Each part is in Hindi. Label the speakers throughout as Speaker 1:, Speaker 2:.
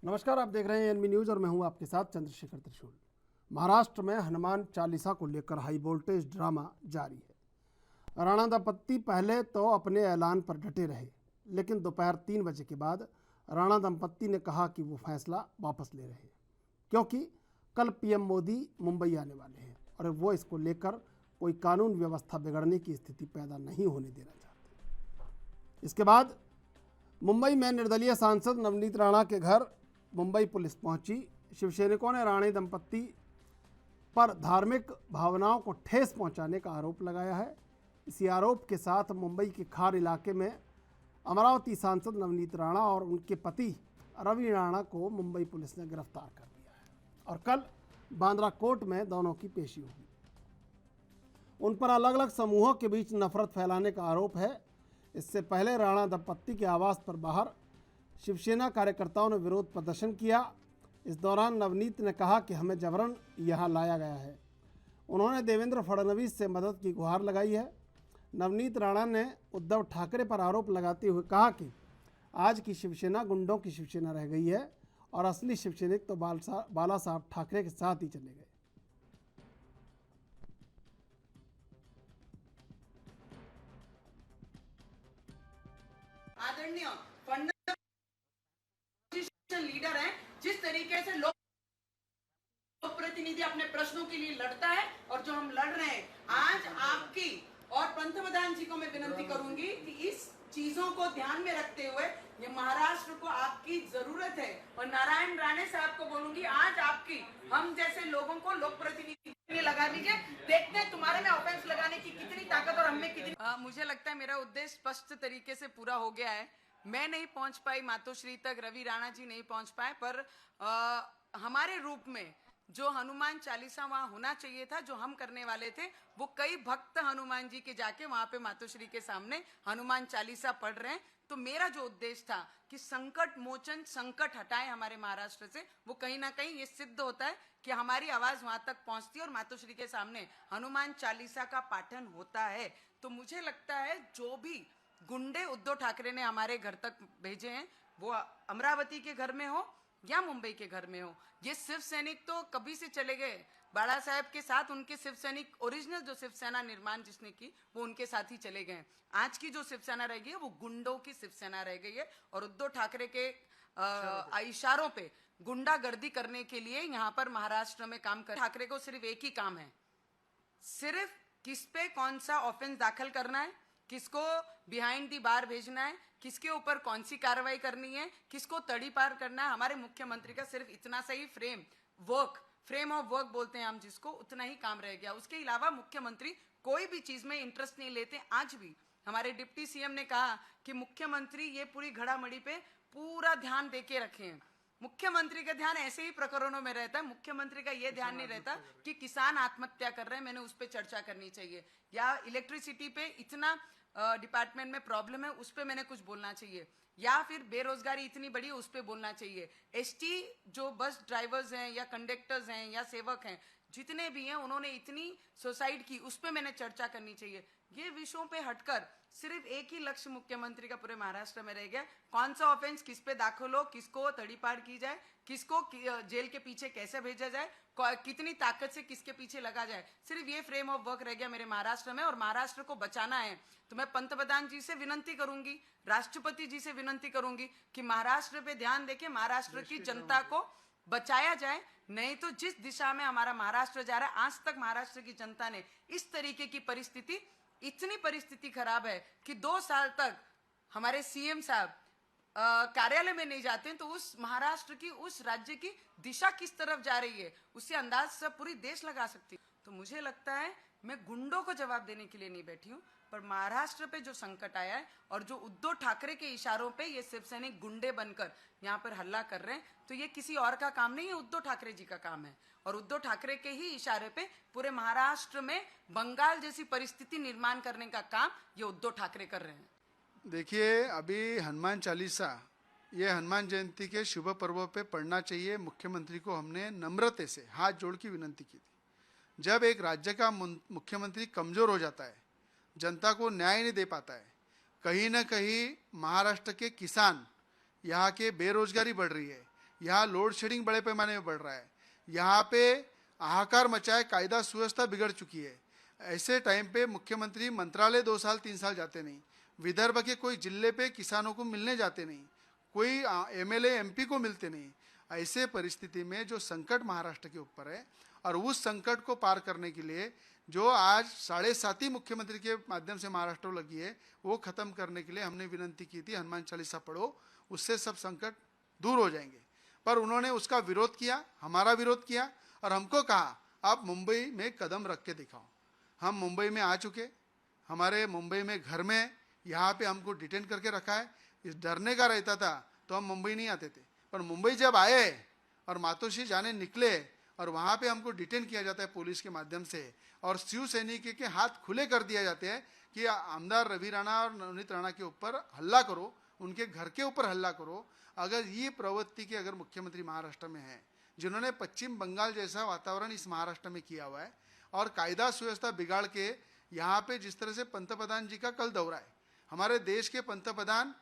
Speaker 1: नमस्कार, आप देख रहे हैं एनबी न्यूज़ और मैं हूं आपके साथ चंद्रशेखर त्रिशूल। महाराष्ट्र में हनुमान चालीसा को लेकर हाई वोल्टेज ड्रामा जारी है। राणा दंपत्ति पहले तो अपने ऐलान पर डटे रहे, लेकिन दोपहर 3 बजे के बाद राणा दंपत्ति ने कहा कि वो फैसला वापस ले रहे हैं, क्योंकि कल पीएम मोदी मुंबई आने वाले हैं और वो इसको लेकर कोई कानून व्यवस्था बिगड़ने की स्थिति पैदा नहीं होने देना चाहते। इसके बाद मुंबई में निर्दलीय सांसद नवनीत राणा के घर मुंबई पुलिस पहुंची। शिवसैनिकों ने राणे दंपत्ति पर धार्मिक भावनाओं को ठेस पहुंचाने का आरोप लगाया है। इसी आरोप के साथ मुंबई के खार इलाके में अमरावती सांसद नवनीत राणा और उनके पति रवि राणा को मुंबई पुलिस ने गिरफ्तार कर लिया है और कल बांद्रा कोर्ट में दोनों की पेशी होगी। उन पर अलग अलग समूहों के बीच नफरत फैलाने का आरोप है। इससे पहले राणा दंपत्ति के आवास पर बाहर शिवसेना कार्यकर्ताओं ने विरोध प्रदर्शन किया। इस दौरान नवनीत ने कहा कि हमें जबरन यहाँ लाया गया है। उन्होंने देवेंद्र फडणवीस से मदद की गुहार लगाई है। नवनीत राणा ने उद्धव ठाकरे पर आरोप लगाते हुए कहा कि आज की शिवसेना गुंडों की शिवसेना रह गई है और असली शिवसैनिक तो बाला साहब ठाकरे के साथ ही चले गए।
Speaker 2: आदरणीय लीडर हैं, जिस तरीके से लोक प्रतिनिधि अपने प्रश्नों के लिए लड़ता है और जो हम लड़ रहे हैं, आज आपकी और पंतप्रधान जी को मैं विनती करूंगी कि इस चीजों को ध्यान में रखते हुए ये महाराष्ट्र को आपकी जरूरत है। और नारायण राणे साहब को बोलूंगी, आज आपकी हम जैसे लोगों को लोक प्रतिनिधि लगा दीजिए, देखते हैं तुम्हारे में ऑफेंस लगाने की कितनी ताकत और हमें कितनी। मुझे लगता है मेरा उद्देश्य स्पष्ट तरीके से पूरा हो गया है। मैं नहीं पहुंच पाई मातोश्री तक, रवि राणा जी नहीं पहुंच पाए, पर हमारे रूप में जो हनुमान चालीसा वहां होना चाहिए था, जो हम करने वाले थे, वो कई भक्त हनुमान जी के जाके वहां पे मातोश्री के सामने हनुमान चालीसा पढ़ रहे हैं। तो मेरा जो उद्देश्य था कि संकट मोचन, संकट हटाएं हमारे महाराष्ट्र से, वो कहीं ना कहीं ये सिद्ध होता है कि हमारी आवाज वहां तक पहुंचती है और मातोश्री के सामने हनुमान चालीसा का पाठन होता है। तो मुझे लगता है जो भी गुंडे उद्धव ठाकरे ने हमारे घर तक भेजे हैं, वो अमरावती के घर में हो या मुंबई के घर में हो, ये शिव सैनिक तो कभी से चले गए। बाला साहब के साथ उनके शिव सैनिक, ओरिजिनल जो शिवसेना निर्माण जिसने की, वो उनके साथ ही चले गए। आज की जो शिवसेना रह गई है वो गुंडों की शिवसेना रह गई है और उद्धव ठाकरे के इशारों पे गुंडागर्दी करने के लिए यहाँ पर महाराष्ट्र में काम कर। ठाकरे को सिर्फ एक ही काम है, सिर्फ किस पे कौन सा ऑफेंस दाखिल करना है, किसको बिहाइंड दी बार भेजना है, किसके ऊपर कौन सी कार्रवाई करनी है, किसको तड़ी पार करना है। हमारे मुख्यमंत्री का सिर्फ इतना सही फ्रेम ऑफ वर्क बोलते हैं हम जिसको, उतना ही काम रह गया। उसके अलावा मुख्यमंत्री कोई भी चीज में इंटरेस्ट नहीं लेते। आज भी हमारे डिप्टी सीएम ने कहा कि मुख्यमंत्री ये पूरी घड़ामड़ी पे पूरा ध्यान देके रखे हैं। मुख्यमंत्री का ध्यान ऐसे ही प्रकरणों में रहता है। मुख्यमंत्री का ये ध्यान नहीं रहता कि किसान आत्महत्या कर रहे हैं, मैंने उस पर चर्चा करनी चाहिए, या इलेक्ट्रिसिटी पे इतना डिपार्टमेंट में प्रॉब्लम है, उस पर मैंने कुछ बोलना चाहिए, या फिर बेरोजगारी इतनी बड़ी है उस पर बोलना चाहिए। एसटी जो बस ड्राइवर्स हैं या कंडक्टर्स हैं या सेवक हैं, जितने भी हैं, उन्होंने इतनी सुसाइड की, उस पर मैंने चर्चा करनी चाहिए। ये विषयों पे हटकर सिर्फ एक ही लक्ष्य मुख्यमंत्री का पूरे महाराष्ट्र में रह गया, कौन सा ऑफेंस किस पे दाखिल हो, किसको तड़ीपार की जाए, किसको जेल के पीछे कैसे भेजा जाए, कितनी ताकत से किसके पीछे लगा जाए। सिर्फ ये फ्रेम ऑफ वर्क रह गया मेरे महाराष्ट्र में। और महाराष्ट्र को बचाना है तो मैं पंतप्रधान जी से विनती करूंगी, राष्ट्रपति जी से विनंती करूंगी कि महाराष्ट्र पे ध्यान देके महाराष्ट्र की जनता को बचाया जाए। नहीं तो जिस दिशा में हमारा महाराष्ट्र जा रहा है, आज तक महाराष्ट्र की जनता ने इस तरीके की परिस्थिति, इतनी परिस्थिति खराब है कि 2 साल तक हमारे सीएम साहब कार्यालय में नहीं जाते हैं, तो उस महाराष्ट्र की, उस राज्य की दिशा किस तरफ जा रही है, उससे अंदाज सब पूरी देश लगा सकती है। तो मुझे लगता है मैं गुंडों को जवाब देने के लिए नहीं बैठी हूँ, पर महाराष्ट्र पे जो संकट आया है और जो उद्धव ठाकरे के इशारों पे ये शिवसैनिक गुंडे बनकर यहाँ पर हल्ला कर रहे हैं, तो ये किसी और का काम नहीं है, उद्धव ठाकरे जी का काम है। और उद्धव ठाकरे के ही इशारे पे पूरे महाराष्ट्र में बंगाल जैसी परिस्थिति निर्माण करने का काम ये उद्धव ठाकरे कर रहे हैं।
Speaker 3: देखिए, अभी हनुमान चालीसा, ये हनुमान जयंती के शुभ पर्व पे पढ़ना चाहिए। मुख्यमंत्री को हमने नम्रता से हाथ जोड़ की विनंती की थी। जब एक राज्य का मुख्यमंत्री कमज़ोर हो जाता है, जनता को न्याय नहीं दे पाता है, कहीं ना कहीं महाराष्ट्र के किसान, यहाँ के बेरोजगारी बढ़ रही है, यहाँ लोड शेडिंग बड़े पैमाने में बढ़ रहा है, यहाँ पे हाहाकार मचा है, कायदा सुव्यवस्था बिगड़ चुकी है। ऐसे टाइम पे मुख्यमंत्री मंत्रालय 2 साल 3 साल जाते नहीं, विदर्भ के कोई जिले पे किसानों को मिलने जाते नहीं, कोई एमएलए एमपी को मिलते नहीं। ऐसे परिस्थिति में जो संकट महाराष्ट्र के ऊपर है और उस संकट को पार करने के लिए जो आज 7.5 मुख्यमंत्री के माध्यम से महाराष्ट्र को लगी है, वो खत्म करने के लिए हमने विनंती की थी हनुमान चालीसा पढ़ो, उससे सब संकट दूर हो जाएंगे। पर उन्होंने उसका विरोध किया, हमारा विरोध किया और हमको कहा आप मुंबई में कदम रख के दिखाओ। हम मुंबई में आ चुके, हमारे मुंबई में घर में यहाँ पे हमको डिटेन करके रखा है। इस डरने का रहता था तो हम मुंबई नहीं आते थे, पर मुंबई जब आए और मातोश्री जाने निकले और वहाँ पे हमको डिटेन किया जाता है पुलिस के माध्यम से और शिव सैनिक के हाथ खुले कर दिया जाते हैं कि आमदार रवि राणा और नवनीत राणा के ऊपर हल्ला करो, उनके घर के ऊपर हल्ला करो। अगर ये प्रवृत्ति के अगर मुख्यमंत्री महाराष्ट्र में है, जिन्होंने पश्चिम बंगाल जैसा वातावरण इस महाराष्ट्र में किया हुआ है और कायदा सुव्यवस्था बिगाड़ के यहाँ पे जिस तरह से पंतप्रधान जी का कल दौरा है, हमारे देश के पंतप्रधान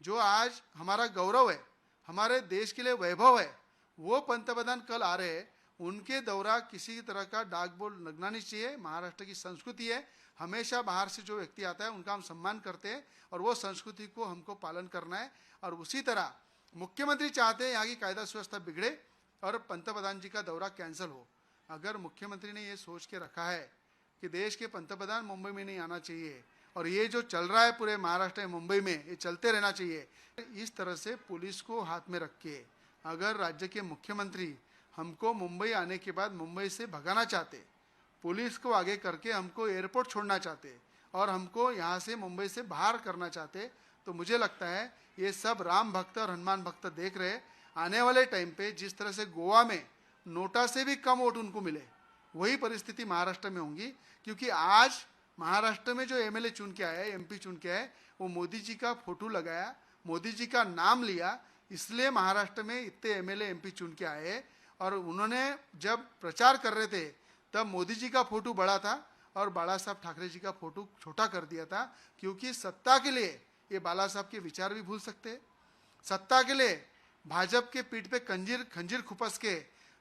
Speaker 3: जो आज हमारा गौरव है, हमारे देश के लिए वैभव है, वो पंतप्रधान कल आ रहे हैं। उनके दौरा किसी तरह का डाक बोर्ड लगना नहीं चाहिए। महाराष्ट्र की संस्कृति है, हमेशा बाहर से जो व्यक्ति आता है उनका हम सम्मान करते हैं और वो संस्कृति को हमको पालन करना है। और उसी तरह मुख्यमंत्री चाहते हैं यहाँ की कायदा सुव्यवस्था बिगड़े और पंतप्रधान जी का दौरा कैंसिल हो। अगर मुख्यमंत्री ने ये सोच के रखा है कि देश के पंतप्रधान मुंबई में नहीं आना चाहिए और ये जो चल रहा है पूरे महाराष्ट्र में मुंबई में ये चलते रहना चाहिए, इस तरह से पुलिस को हाथ में रख के अगर राज्य के मुख्यमंत्री हमको मुंबई आने के बाद मुंबई से भगाना चाहते, पुलिस को आगे करके हमको एयरपोर्ट छोड़ना चाहते और हमको यहाँ से मुंबई से बाहर करना चाहते, तो मुझे लगता है ये सब राम भक्त और हनुमान भक्त देख रहे। आने वाले टाइम पे जिस तरह से गोवा में नोटा से भी कम वोट उनको मिले, वही परिस्थिति महाराष्ट्र में होंगी। क्योंकि आज महाराष्ट्र में जो एमएलए चुन के आया है, एमपी चुन के आए, वो मोदी जी का फोटो लगाया, मोदी जी का नाम लिया, इसलिए महाराष्ट्र में इतने एमएलए एमपी चुन के आए। और उन्होंने जब प्रचार कर रहे थे तब मोदी जी का फोटो बड़ा था और बाला साहब ठाकरे जी का फोटो छोटा कर दिया था, क्योंकि सत्ता के लिए ये बाला साहब के विचार भी भूल सकते हैं। सत्ता के लिए भाजपा के पीठ पे खंजीर खुपस के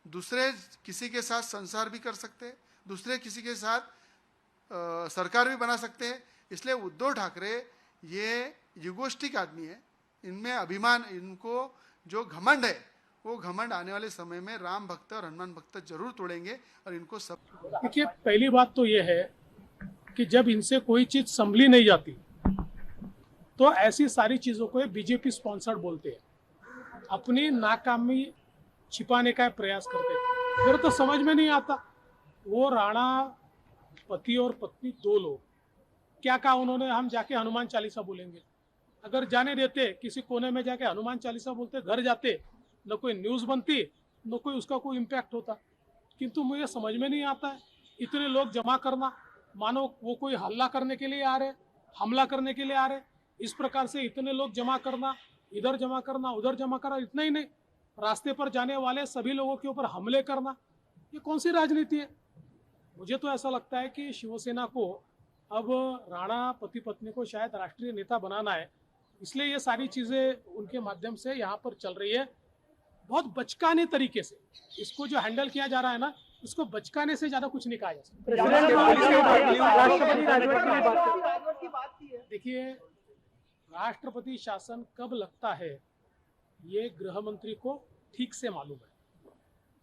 Speaker 3: दूसरे किसी के साथ संसार भी कर सकते हैं, दूसरे किसी के साथ सरकार भी बना सकते हैं। इसलिए उद्धव ठाकरे ये युगोष्टिक आदमी है, इनमें अभिमान, इनको जो घमंड है वो घमंड आने वाले समय में राम भक्त और हनुमान भक्त जरूर तोड़ेंगे और इनको सब।
Speaker 4: देखिए, पहली बात तो ये है कि जब इनसे कोई चीज संभली नहीं जाती तो ऐसी सारी चीजों को बीजेपी स्पॉन्सर्ड बोलते हैं, अपनी नाकामी छिपाने का प्रयास करते हैं। फिर तो समझ में नहीं आता, वो राणा पति और पत्नी दो लोग क्या कहा उन्होंने, हम जाके हनुमान चालीसा बोलेंगे। अगर जाने देते किसी कोने में जाके हनुमान चालीसा बोलते, घर जाते, न कोई न्यूज़ बनती, न कोई उसका कोई इम्पैक्ट होता। किंतु मुझे समझ में नहीं आता है इतने लोग जमा करना, मानो वो कोई हल्ला करने के लिए आ रहे, हमला करने के लिए आ रहे। इस प्रकार से इतने लोग जमा करना, इधर जमा करना, उधर जमा करना, इतना ही नहीं, रास्ते पर जाने वाले सभी लोगों के ऊपर हमले करना, ये कौन सी राजनीति है? मुझे तो ऐसा लगता है कि शिवसेना को अब राणा पति पत्नी को शायद राष्ट्रीय नेता बनाना है, इसलिए ये सारी चीज़ें उनके माध्यम से यहाँ पर चल रही है। बहुत बचकाने तरीके से इसको जो हैंडल किया जा रहा है ना, इसको बचकाने से ज़्यादा कुछ नहीं कहा जा सकता। देखिए, राष्ट्रपति शासन कब लगता है ये गृह मंत्री को ठीक से मालूम है,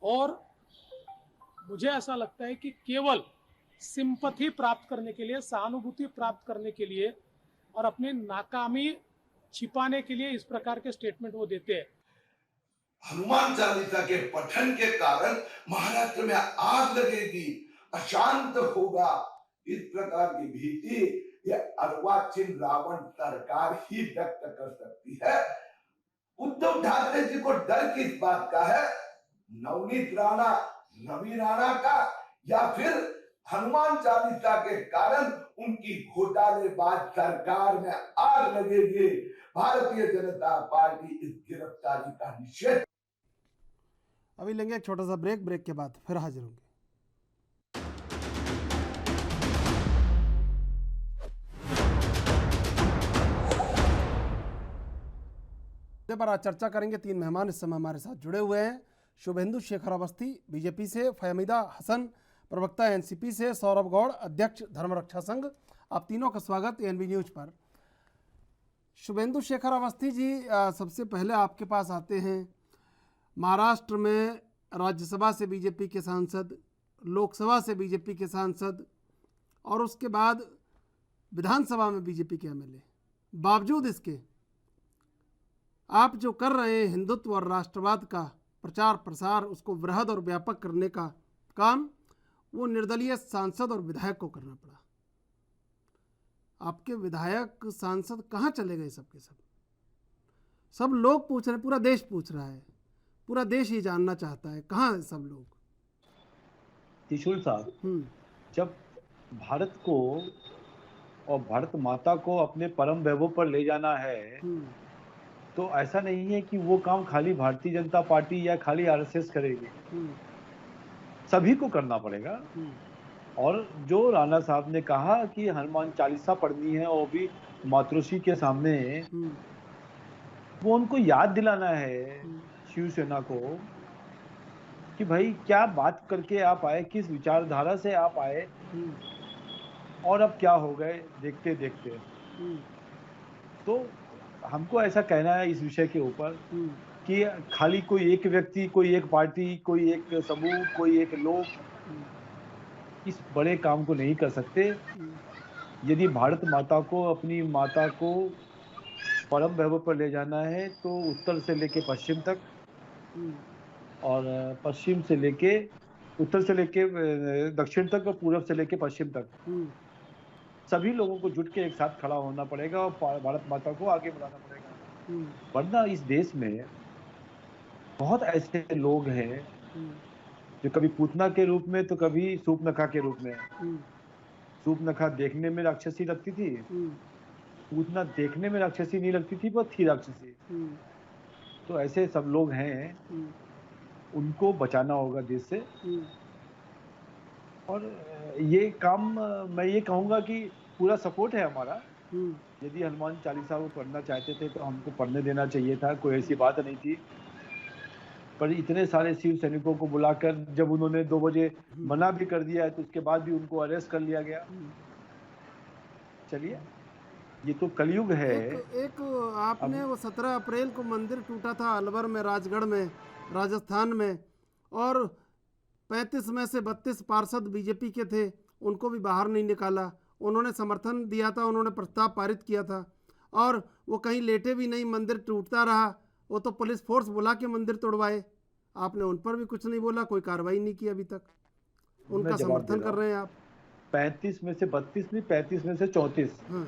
Speaker 4: और मुझे ऐसा लगता है कि केवल सिंपैथी प्राप्त करने के लिए, सहानुभूति प्राप्त करने के लिए और अपनी नाकामी छिपाने के लिए इस प्रकार के स्टेटमेंट वो देते हैं।
Speaker 5: हनुमान चालीसा के पठन के कारण महाराष्ट्र में आग लगेगी, अशांत होगा, इस प्रकार की भीति ये अर्वाचीन रावण सरकार ही व्यक्त कर सकती है। उद्धव ठाकरे जी को डर किस बात का है? नवनीत राणा, रवि राणा का, या फिर हनुमान चालीसा के कारण उनकी घोटालेबाज सरकार में आग लगेगी। भारतीय जनता पार्टी इस गिरफ्तारी का निषेध।
Speaker 1: अभी लेंगे एक छोटा सा ब्रेक के बाद फिर हाजिर होंगे। इस पर आज चर्चा करेंगे। 3 मेहमान इस समय हमारे साथ जुड़े हुए हैं। शुभेंदु शेखर अवस्थी बीजेपी से, फहमीदा हसन प्रवक्ता एनसीपी से, सौरभ गौड़ अध्यक्ष धर्मरक्षा संघ। आप तीनों का स्वागत एएनबी न्यूज पर। शुभेंदु शेखर अवस्थी जी, सबसे पहले आपके पास आते हैं। महाराष्ट्र में राज्यसभा से बीजेपी के सांसद, लोकसभा से बीजेपी के सांसद और उसके बाद विधानसभा में बीजेपी के एमएलए, बावजूद इसके आप जो कर रहे हैं हिंदुत्व और राष्ट्रवाद का प्रचार प्रसार, उसको वृहद और व्यापक करने का काम, वो निर्दलीय सांसद और विधायक को करना पड़ा। आपके विधायक सांसद कहाँ चले गए? सबके सब लोग पूछ रहे हैं, पूरा देश पूछ रहा है, पूरा देश ही जानना चाहता है कहाँ है सब लोग।
Speaker 6: त्रिशूल साहब, जब भारत को और भारत माता को अपने परम वैभव पर ले जाना है तो ऐसा नहीं है कि वो काम खाली भारतीय जनता पार्टी या खाली आरएसएस करेगी, सभी को करना पड़ेगा। और जो राणा साहब ने कहा कि हनुमान चालीसा पढ़नी है और भी मातृश्री के सामने, वो उनको याद दिलाना है शिवसेना को कि भाई क्या बात करके आप आए, किस विचारधारा से आप आए और अब क्या हो गए देखते देखते। तो हमको ऐसा कहना है इस विषय के ऊपर कि खाली कोई एक व्यक्ति, कोई एक पार्टी, कोई एक समूह, कोई एक लोग इस बड़े काम को नहीं कर सकते। यदि भारत माता को, अपनी माता को परम वैभव पर ले जाना है तो उत्तर से लेके पश्चिम तक और पश्चिम से लेके उत्तर से लेके दक्षिण तक और पूरब से लेके पश्चिम तक सभी लोगों को जुट के एक साथ खड़ा होना पड़ेगा और भारत माता को आगे बढ़ाना पड़ेगा। वरना इस देश में बहुत ऐसे लोग हैं जो कभी पूतना के रूप में तो कभी सूपनखा के रूप में। सूपनखा देखने में राक्षसी लगती थी, पूतना देखने में राक्षसी नहीं लगती थी, वो थी राक्षसी। तो ऐसे सब लोग हैं, उनको बचाना होगा देश से। और ये काम मैं ये कहूँगा कि पूरा सपोर्ट है हमारा। यदि हनुमान चालीसा वो पढ़ना चाहते थे तो हमको पढ़ने देना चाहिए था, कोई ऐसी बात नहीं थी। पर इतने सारे शिव सैनिकों को बुलाकर जब उन्होंने 2 बजे मना भी कर दिया है तो उसके बाद भी उनको अरेस्ट कर लिया गया। चलिए, ये तो कलयुग है।
Speaker 1: एक आपने वो 17 अप्रैल को मंदिर टूटा था अलवर में, राजगढ़ में, राजस्थान में, और 35 में से 32 पार्षद बीजेपी के थे, उनको भी बाहर नहीं निकाला। उन्होंने समर्थन दिया था, उन्होंने प्रस्ताव पारित किया था और वो कहीं लेटे भी नहीं, मंदिर टूटता रहा। वो तो पुलिस फोर्स बुला के मंदिर तोड़वाए, आपने उन पर भी कुछ नहीं बोला, कोई कार्रवाई नहीं की अभी तक। उनका समर्थन कर रहे हैं आप।
Speaker 6: 35 में से 32 नहीं, 35 में से 34।
Speaker 1: हाँ,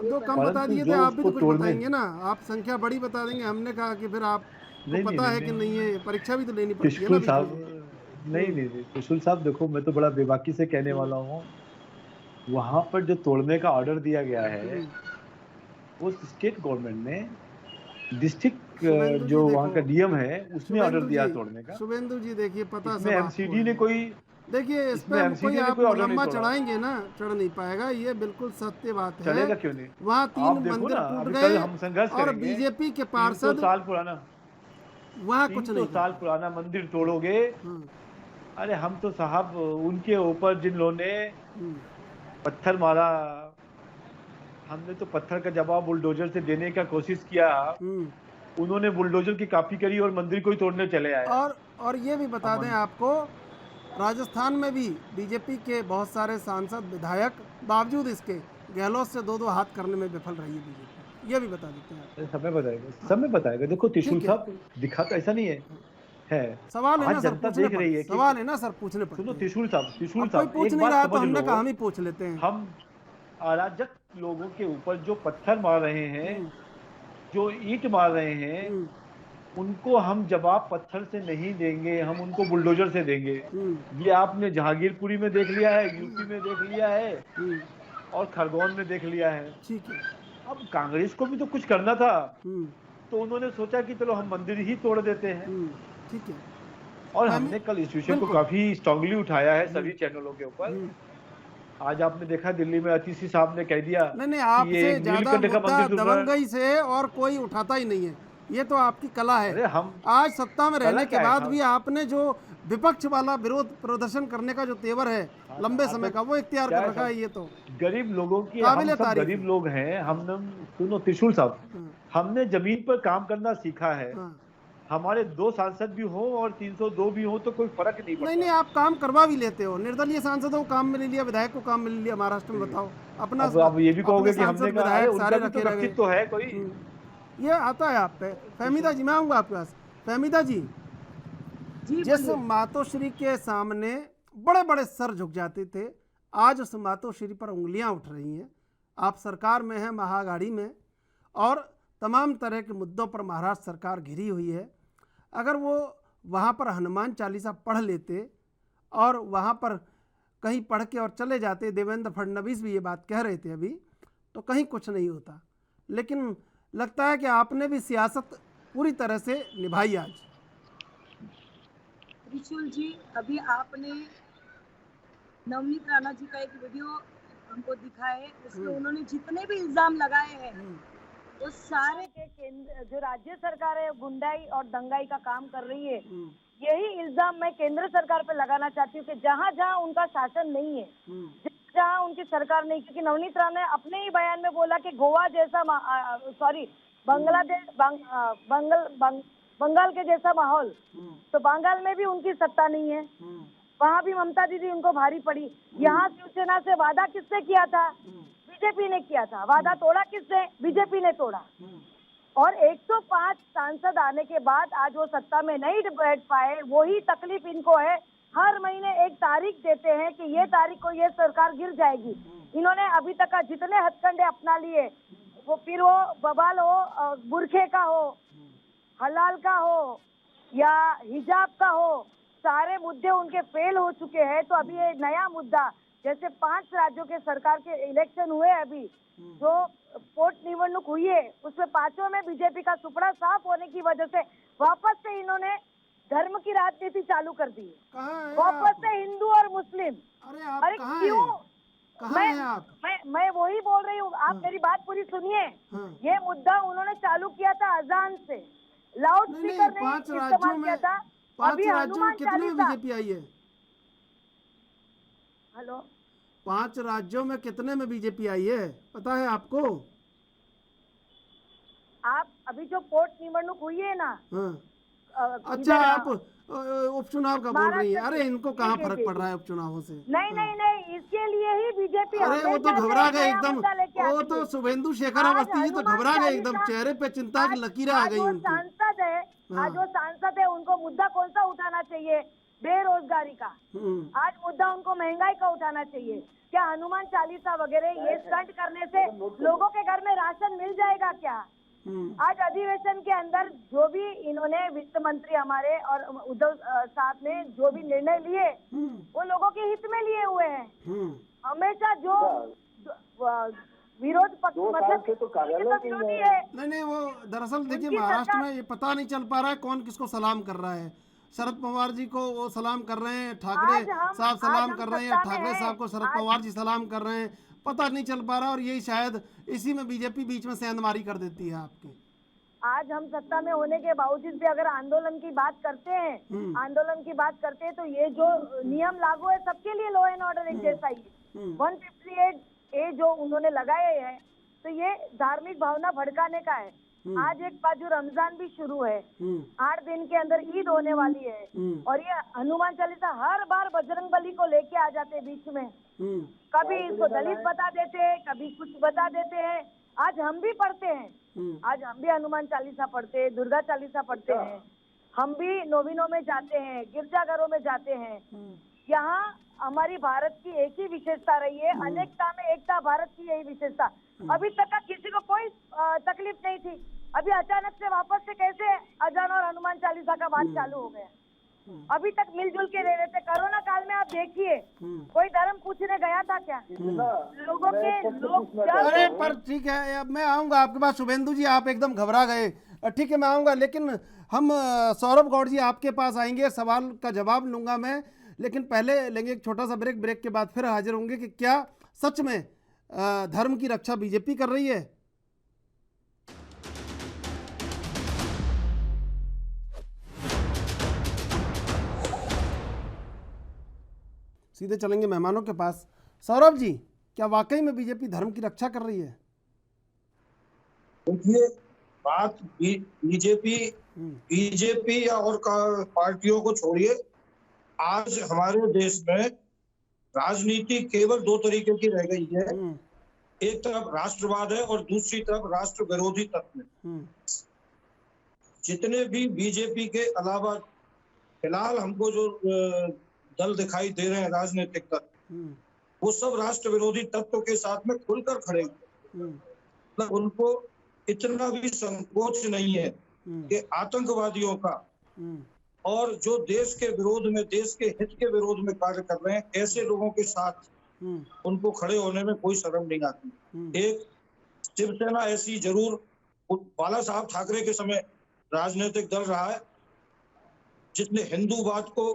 Speaker 1: दो कम बता दिए थे, आप भी तो कुछ बताएंगे ना। आप संख्या बड़ी बता देंगे, हमने कहा कि फिर आप पता है कि नहीं है, परीक्षा भी तो लेनी पड़ती है ना।
Speaker 6: नहीं, त्रिशूल साहब देखो, मैं तो बड़ा बेबाकी से कहने वाला हूँ। वहाँ पर जो तोड़ने का ऑर्डर दिया गया है वो स्टेट गवर्नमेंट ने, डिस्ट्रिक्ट जो वहाँ का डीएम है उसने ऑर्डर दिया तोड़ने का।
Speaker 1: शुभेंदु जी देखिए, पता
Speaker 6: इसमें एमसीडी ने कोई,
Speaker 1: देखिए इस पर कोई आप लंबा चढ़ाएंगे ना, चढ़ नहीं पाएगा, ये बिल्कुल सत्य बात है।
Speaker 6: चलेगा क्यों नहीं?
Speaker 1: वहाँ 3 मंदिर टूट गए और बीजेपी के पार्षद,
Speaker 6: 300 साल पुराना,
Speaker 1: वहाँ कुछ नहीं,
Speaker 6: 300 साल पुराना मंदिर तोड़ोगे। अरे हम तो साहब उनके ऊपर जिन लोगों ने पत्थर मारा, हमने तो पत्थर का जवाब बुलडोजर से देने का कोशिश किया, उन्होंने बुलडोजर की कॉपी करी और मंदिर को ही तोड़ने चले आए।
Speaker 1: और ये भी बता दें आपको, राजस्थान में भी बीजेपी के बहुत सारे सांसद विधायक बावजूद इसके गहलोत से 2-2 हाथ करने में विफल रही है बीजेपी, ये भी बता देते हैं।
Speaker 6: समय बताएगा। देखो त्रिशूल साहब, दिखा तो ऐसा नहीं है,
Speaker 1: सवाल है ना सर,
Speaker 6: जनता देख रही है।
Speaker 1: सवाल है ना सर, पूछने पड़ते हैं।
Speaker 6: सुनो त्रिशूल साहब,
Speaker 1: पूछ नहीं रहा तो हमने कहा हम ही पूछ लेते हैं।
Speaker 6: हम अराजक लोगों के ऊपर जो पत्थर मार रहे हैं, जो ईंट मार रहे हैं, उनको हम जवाब पत्थर से नहीं देंगे, हम उनको बुलडोजर से देंगे। ये आपने जहांगीरपुरी में देख लिया है, यूपी में देख लिया है और खरगोन में देख लिया है।
Speaker 1: ठीक है,
Speaker 6: अब कांग्रेस को भी तो कुछ करना था, तो उन्होंने सोचा कि चलो हम मंदिर ही तोड़ देते हैं।
Speaker 1: ठीक है,
Speaker 6: और हमने कल इस विषय को काफी स्ट्रांगली उठाया है सभी चैनलों के ऊपर आज आपने देखा दिल्ली में अतीशी साहब ने कह दिया
Speaker 1: नहीं नहीं,
Speaker 6: कि
Speaker 1: आपसे
Speaker 6: ये
Speaker 1: ज्यादा
Speaker 6: नीलकंठ का
Speaker 1: मुद्दा
Speaker 6: मंदिर सुन रहा है।
Speaker 1: दबंगई से और कोई उठाता ही नहीं है, ये तो आपकी कला है।
Speaker 6: अरे हम
Speaker 1: आज सत्ता में रहने
Speaker 6: कला
Speaker 1: के
Speaker 6: क्या है
Speaker 1: बाद
Speaker 6: साहब?
Speaker 1: भी आपने जो विपक्ष वाला विरोध प्रदर्शन करने का जो तेवर है लंबे समय का, वो इख्तियार
Speaker 6: क्या
Speaker 1: कर
Speaker 6: है
Speaker 1: रखा है,
Speaker 6: साहब?
Speaker 1: ये तो
Speaker 6: गरीब लोगों की,
Speaker 1: काबिल
Speaker 6: हम सब
Speaker 1: तारीफ
Speaker 6: गरीब
Speaker 1: है।
Speaker 6: लोग हैं। हमने, सुनो त्रिशूल साहब, हमने जमीन पर काम करना सीखा है।
Speaker 1: हाँ।
Speaker 6: हमारे 2 सांसद भी हो और 302 भी हो तो कोई फर्क नहीं
Speaker 1: नहीं नहीं,
Speaker 6: पड़ता।
Speaker 1: आप काम करवा भी लेते हो, निर्दलीय सांसदों को काम में ले लिया, विधायक को काम में ले लिया। महाराष्ट्र में बताओ, अपना
Speaker 6: अब आप ये भी
Speaker 1: अपने
Speaker 6: कहोगे कि
Speaker 1: सांसद
Speaker 6: हमने कहा, अरे
Speaker 1: विधायक सारे
Speaker 6: उनका भी तो
Speaker 1: रखे रह गए।
Speaker 6: व्यक्तित्व है कोई।
Speaker 1: ये आता है आप पे। फहमीदा जी, मैं आऊँगा आपके पास। फहमीदा जी, जिस मातोश्री के सामने बड़े बड़े सर झुक जाते थे, आज उस मातोश्री पर उंगलियां उठ रही हैं। आप सरकार में हैं, महागाड़ी में, और तमाम तरह के मुद्दों पर महाराष्ट्र सरकार घिरी हुई है। अगर वो वहाँ पर हनुमान चालीसा पढ़ लेते और वहाँ पर कहीं पढ़ के और चले जाते, देवेंद्र फडणवीस भी ये बात कह रहे थे अभी, तो कहीं कुछ नहीं होता। लेकिन लगता है कि आपने भी सियासत पूरी तरह से निभाई आज।
Speaker 7: त्रिशूल जी, अभी आपने नवनीत राणा जी का एक वीडियो हमको दिखाया है, उसमें उन्होंने जितने भी इल्जाम लगाए हैं वो सारे के केंद्र, जो राज्य सरकार है गुंडाई और दंगाई का काम कर रही है, यही इल्जाम मैं केंद्र सरकार पे लगाना चाहती हूँ कि जहाँ जहाँ उनका शासन नहीं है, जहाँ उनकी सरकार नहीं, क्योंकि नवनीत राणा ने अपने ही बयान में बोला कि गोवा जैसा बांग्लादेश बंगाल के जैसा माहौल, तो बंगाल में भी उनकी सत्ता नहीं है, वहाँ भी ममता दीदी उनको भारी पड़ी। यहाँ शिवसेना से वादा किसने किया था? बीजेपी ने किया था। वादा तोड़ा किसने? बीजेपी ने तोड़ा। और 105 सांसद आने के बाद आज वो सत्ता में नहीं बैठ पाए, वही तकलीफ इनको है। हर महीने एक तारीख देते हैं कि ये तारीख को ये सरकार गिर जाएगी। इन्होंने अभी तक का जितने हथकंडे अपना लिए, वो फिर वो बवाल हो, बुरखे का हो, हलाल का हो या हिजाब का हो, सारे मुद्दे उनके फेल हो चुके हैं। तो अभी ये नया मुद्दा, जैसे 5 राज्यों के सरकार के इलेक्शन हुए, अभी जो पोट निवडणूक हुई है, उसमें 5 में बीजेपी का सुपड़ा साफ होने की वजह से वापस से इन्होंने धर्म की राजनीति चालू कर दी है। वापस से हिंदू और मुस्लिम।
Speaker 1: अरे
Speaker 7: क्यों?
Speaker 1: कहाँ हैं आप?
Speaker 7: मैं वही बोल रही हूँ, आप मेरी बात पूरी सुनिए। ये मुद्दा उन्होंने चालू किया था अजान से, लाउड स्पीकर ने इस्तेमाल किया था।
Speaker 1: 5 राज्यों में कितने में बीजेपी आई है?
Speaker 7: हेलो,
Speaker 1: 5 राज्यों में कितने में बीजेपी आई है, पता है आपको?
Speaker 7: आप अभी जो पोट निवडणूक हुई है ना,
Speaker 1: अच्छा, आप उपचुनाव का बोल रही हैं। अरे इनको कहाँ फर्क पड़ रहा है उपचुनावों से?
Speaker 7: नहीं, इसके लिए ही बीजेपी।
Speaker 1: अरे वो तो घबरा गए एकदम, वो तो शुभेंदु शेखर अवस्थी जी तो घबरा गए एकदम, चेहरे पे चिंता की लकीरें आ गई उनकी।
Speaker 7: सांसद है, आज वो सांसद है, उनको मुद्दा कौन सा उठाना चाहिए? बेरोजगारी का। आज मुद्दा उनको महंगाई का उठाना चाहिए। क्या हनुमान चालीसा वगैरह ये स्टंट करने से लोगों के घर में राशन मिल जाएगा क्या? आज अधिवेशन के अंदर जो भी इन्होंने वित्त मंत्री हमारे और उद्धव साहब ने जो भी निर्णय लिए, वो लोगों के हित में लिए हुए हैं। हमेशा जो विरोध पक्ष मतलब तो विरोधी है।
Speaker 1: नहीं, वो दरअसल देखिए, महाराष्ट्र में ये पता नहीं चल पा रहा है कौन किसको सलाम कर रहा है। शरद पवार जी को वो सलाम कर रहे हैं, ठाकरे साहब सलाम कर रहे हैं, ठाकरे साहब को शरद पवार जी सलाम कर रहे हैं, पता नहीं चल पा रहा। और यही शायद इसी में बीजेपी बीच में सेंधमारी कर देती है आपकी।
Speaker 7: आज हम सत्ता में होने के बावजूद भी अगर आंदोलन की बात करते हैं, तो ये जो नियम लागू है सबके लिए, लॉ एंड ऑर्डर एक जैसा ही 158A जो उन्होंने लगाए हैं, तो ये धार्मिक भावना भड़काने का है। आज एक बाजू रमजान भी शुरू है, 8 दिन के अंदर ईद होने वाली है, और ये हनुमान चालीसा हर बार बजरंगबली को लेके आ जाते हैं बीच में। कभी इसको दलित बता देते हैं, कभी कुछ बता देते हैं। आज हम भी पढ़ते हैं, आज हम भी हनुमान चालीसा पढ़ते हैं, दुर्गा चालीसा पढ़ते हैं, हम भी नोविनों में जाते हैं, गिरजाघरों में जाते हैं। यहाँ हमारी भारत की एक ही विशेषता रही है, अनेकता में एकता, भारत की यही विशेषता। अभी तक का किसी को कोई तकलीफ नहीं थी, अभी अचानक से वापस से कैसे अजान और हनुमान चालीसा का बात चालू हो गया। अभी तक मिलजुल के रह रहे थे। कोरोना काल में आप देखिए, कोई धर्म पूछने गया था क्या? लोगों के
Speaker 1: अरे पर ठीक है, अब मैं आऊंगा आपके पास। शुभेंदु जी, आप एकदम घबरा गए, ठीक है मैं आऊंगा, लेकिन हम सौरभ गौड़ जी आपके पास आएंगे, सवाल का जवाब लूंगा मैं। लेकिन पहले लेंगे एक छोटा सा ब्रेक। ब्रेक के बाद फिर हाजिर होंगे कि क्या सच में धर्म की रक्षा बीजेपी कर रही है। सीधे चलेंगे मेहमानों के पास। सौरभ जी, क्या वाकई में बीजेपी धर्म की रक्षा कर रही है?
Speaker 8: देखिए, बात बीजेपी या और पार्टियों को छोड़िए, आज हमारे देश में राजनीति केवल दो तरीके की रह गई है। एक तरफ राष्ट्रवाद है और दूसरी तरफ राष्ट्र विरोधी तत्व है। जितने भी बीजेपी के अलावा फिलहाल हमको जो दल दिखाई दे रहे हैं राजनीतिक तत्व, वो सब राष्ट्र विरोधी तत्व के साथ में खुलकर खड़े हैं। मतलब उनको इतना भी संकोच नहीं है कि आतंकवादियों का और जो देश के विरोध में, देश के हित के विरोध में कार्य कर रहे हैं, ऐसे लोगों के साथ उनको खड़े होने में कोई शर्म नहीं आती। एक शिवसेना ऐसी जरूर बाला साहब ठाकरे के समय राजनीतिक दल रहा है जिसने हिंदूवाद को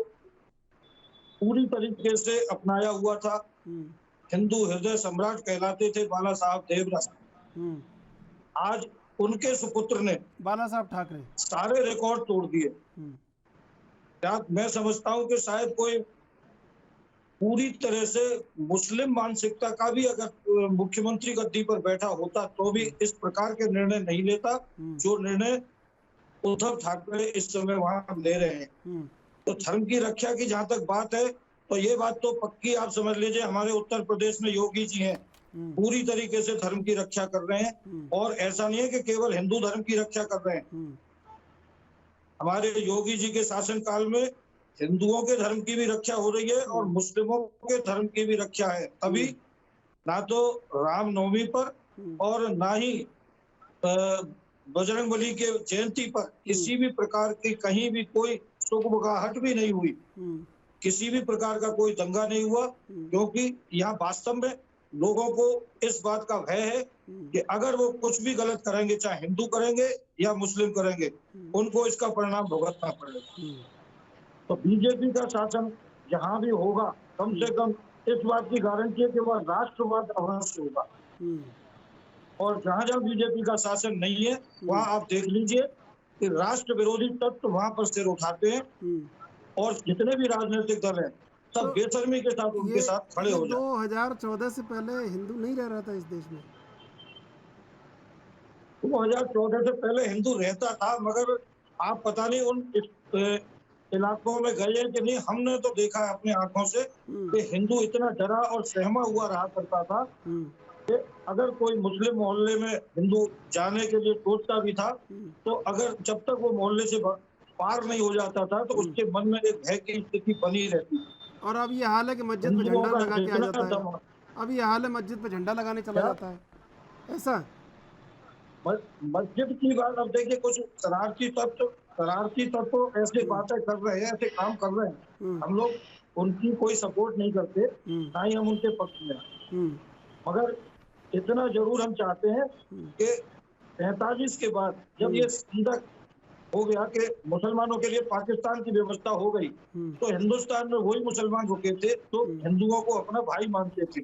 Speaker 8: पूरी तरीके से अपनाया हुआ था। हिंदू हृदय सम्राट कहलाते थे बाला साहब देवरा। आज उनके सुपुत्र ने,
Speaker 1: बाला साहब ठाकरे,
Speaker 8: सारे रिकॉर्ड तोड़ दिए। क्या मैं समझता हूं कि शायद कोई पूरी तरह से मुस्लिम मानसिकता का भी अगर मुख्यमंत्री गद्दी पर बैठा होता तो भी इस प्रकार के निर्णय नहीं लेता जो निर्णय उद्धव ठाकरे इस समय वहां ले रहे हैं। तो धर्म की रक्षा की जहां तक बात है, तो ये बात तो पक्की आप समझ लीजिए, हमारे उत्तर प्रदेश में योगी जी हैं, पूरी तरीके से धर्म की रक्षा कर रहे हैं। और ऐसा नहीं है कि केवल हिंदू धर्म की रक्षा कर रहे हैं। हमारे योगी जी के शासन काल में हिंदुओं के धर्म की भी रक्षा हो रही है और मुस्लिमों के धर्म की भी रक्षा है। तभी ना तो रामनवमी पर और ना ही बजरंगबली के जयंती पर किसी भी प्रकार की कहीं भी कोई सुगबुगाहट भी नहीं हुई, किसी भी प्रकार का कोई दंगा नहीं हुआ, क्योंकि यहाँ वास्तव में लोगों को इस बात का भय है कि अगर वो कुछ भी गलत करेंगे, चाहे हिंदू करेंगे या मुस्लिम करेंगे, उनको इसका परिणाम भुगतना पड़ेगा। तो बीजेपी का शासन जहां भी होगा, कम से कम इस बात की गारंटी है कि वह राष्ट्रवाद अवश्य होगा। और जहां जहां बीजेपी का शासन नहीं है, वहां आप देख लीजिए कि राष्ट्र विरोधी तत्व वहां पर सिर उठाते हैं और जितने भी राजनीतिक दल हैं सब
Speaker 1: तो
Speaker 8: बेशर्मी के साथ उनके साथ खड़े हो जाते।
Speaker 1: 2014 से पहले हिंदू नहीं रह रहा था इस देश में।
Speaker 8: 2014 से पहले हिंदू रहता था, मगर आप पता नहीं उन इलाकों में गए हैं कि नहीं। हमने तो देखा है अपनी आंखों से कि हिंदू इतना डरा और सहमा हुआ रहा करता था कि अगर कोई मुस्लिम मोहल्ले में हिंदू जाने के लिए सोचता भी था, तो अगर जब तक वो मोहल्ले से पार नहीं हो जाता था तो उसके मन में एक भय की स्थिति बनी रहती।
Speaker 1: और अब ये हाल है कि मस्जिद पे झंडा लगा के आ जाता है। अब ये हाल है, मस्जिद पे झंडा लगाने चला जाता है। ऐसा
Speaker 8: मस्जिद की बात अब देखिए, कुछ शरारती तत्व ऐसी बातें कर रहे हैं, ऐसे काम कर रहे हैं। हम लोग उनकी कोई सपोर्ट नहीं करते, ना ही हम उनके पक्ष में। मगर इतना जरूर हम चाहते हैं कि 47 के बाद जब ये सीधा हो गया कि मुसलमानों के लिए पाकिस्तान की व्यवस्था हो गई, तो हिंदुस्तान में वही मुसलमान रुके थे तो हिंदुओं को अपना भाई मानते थे।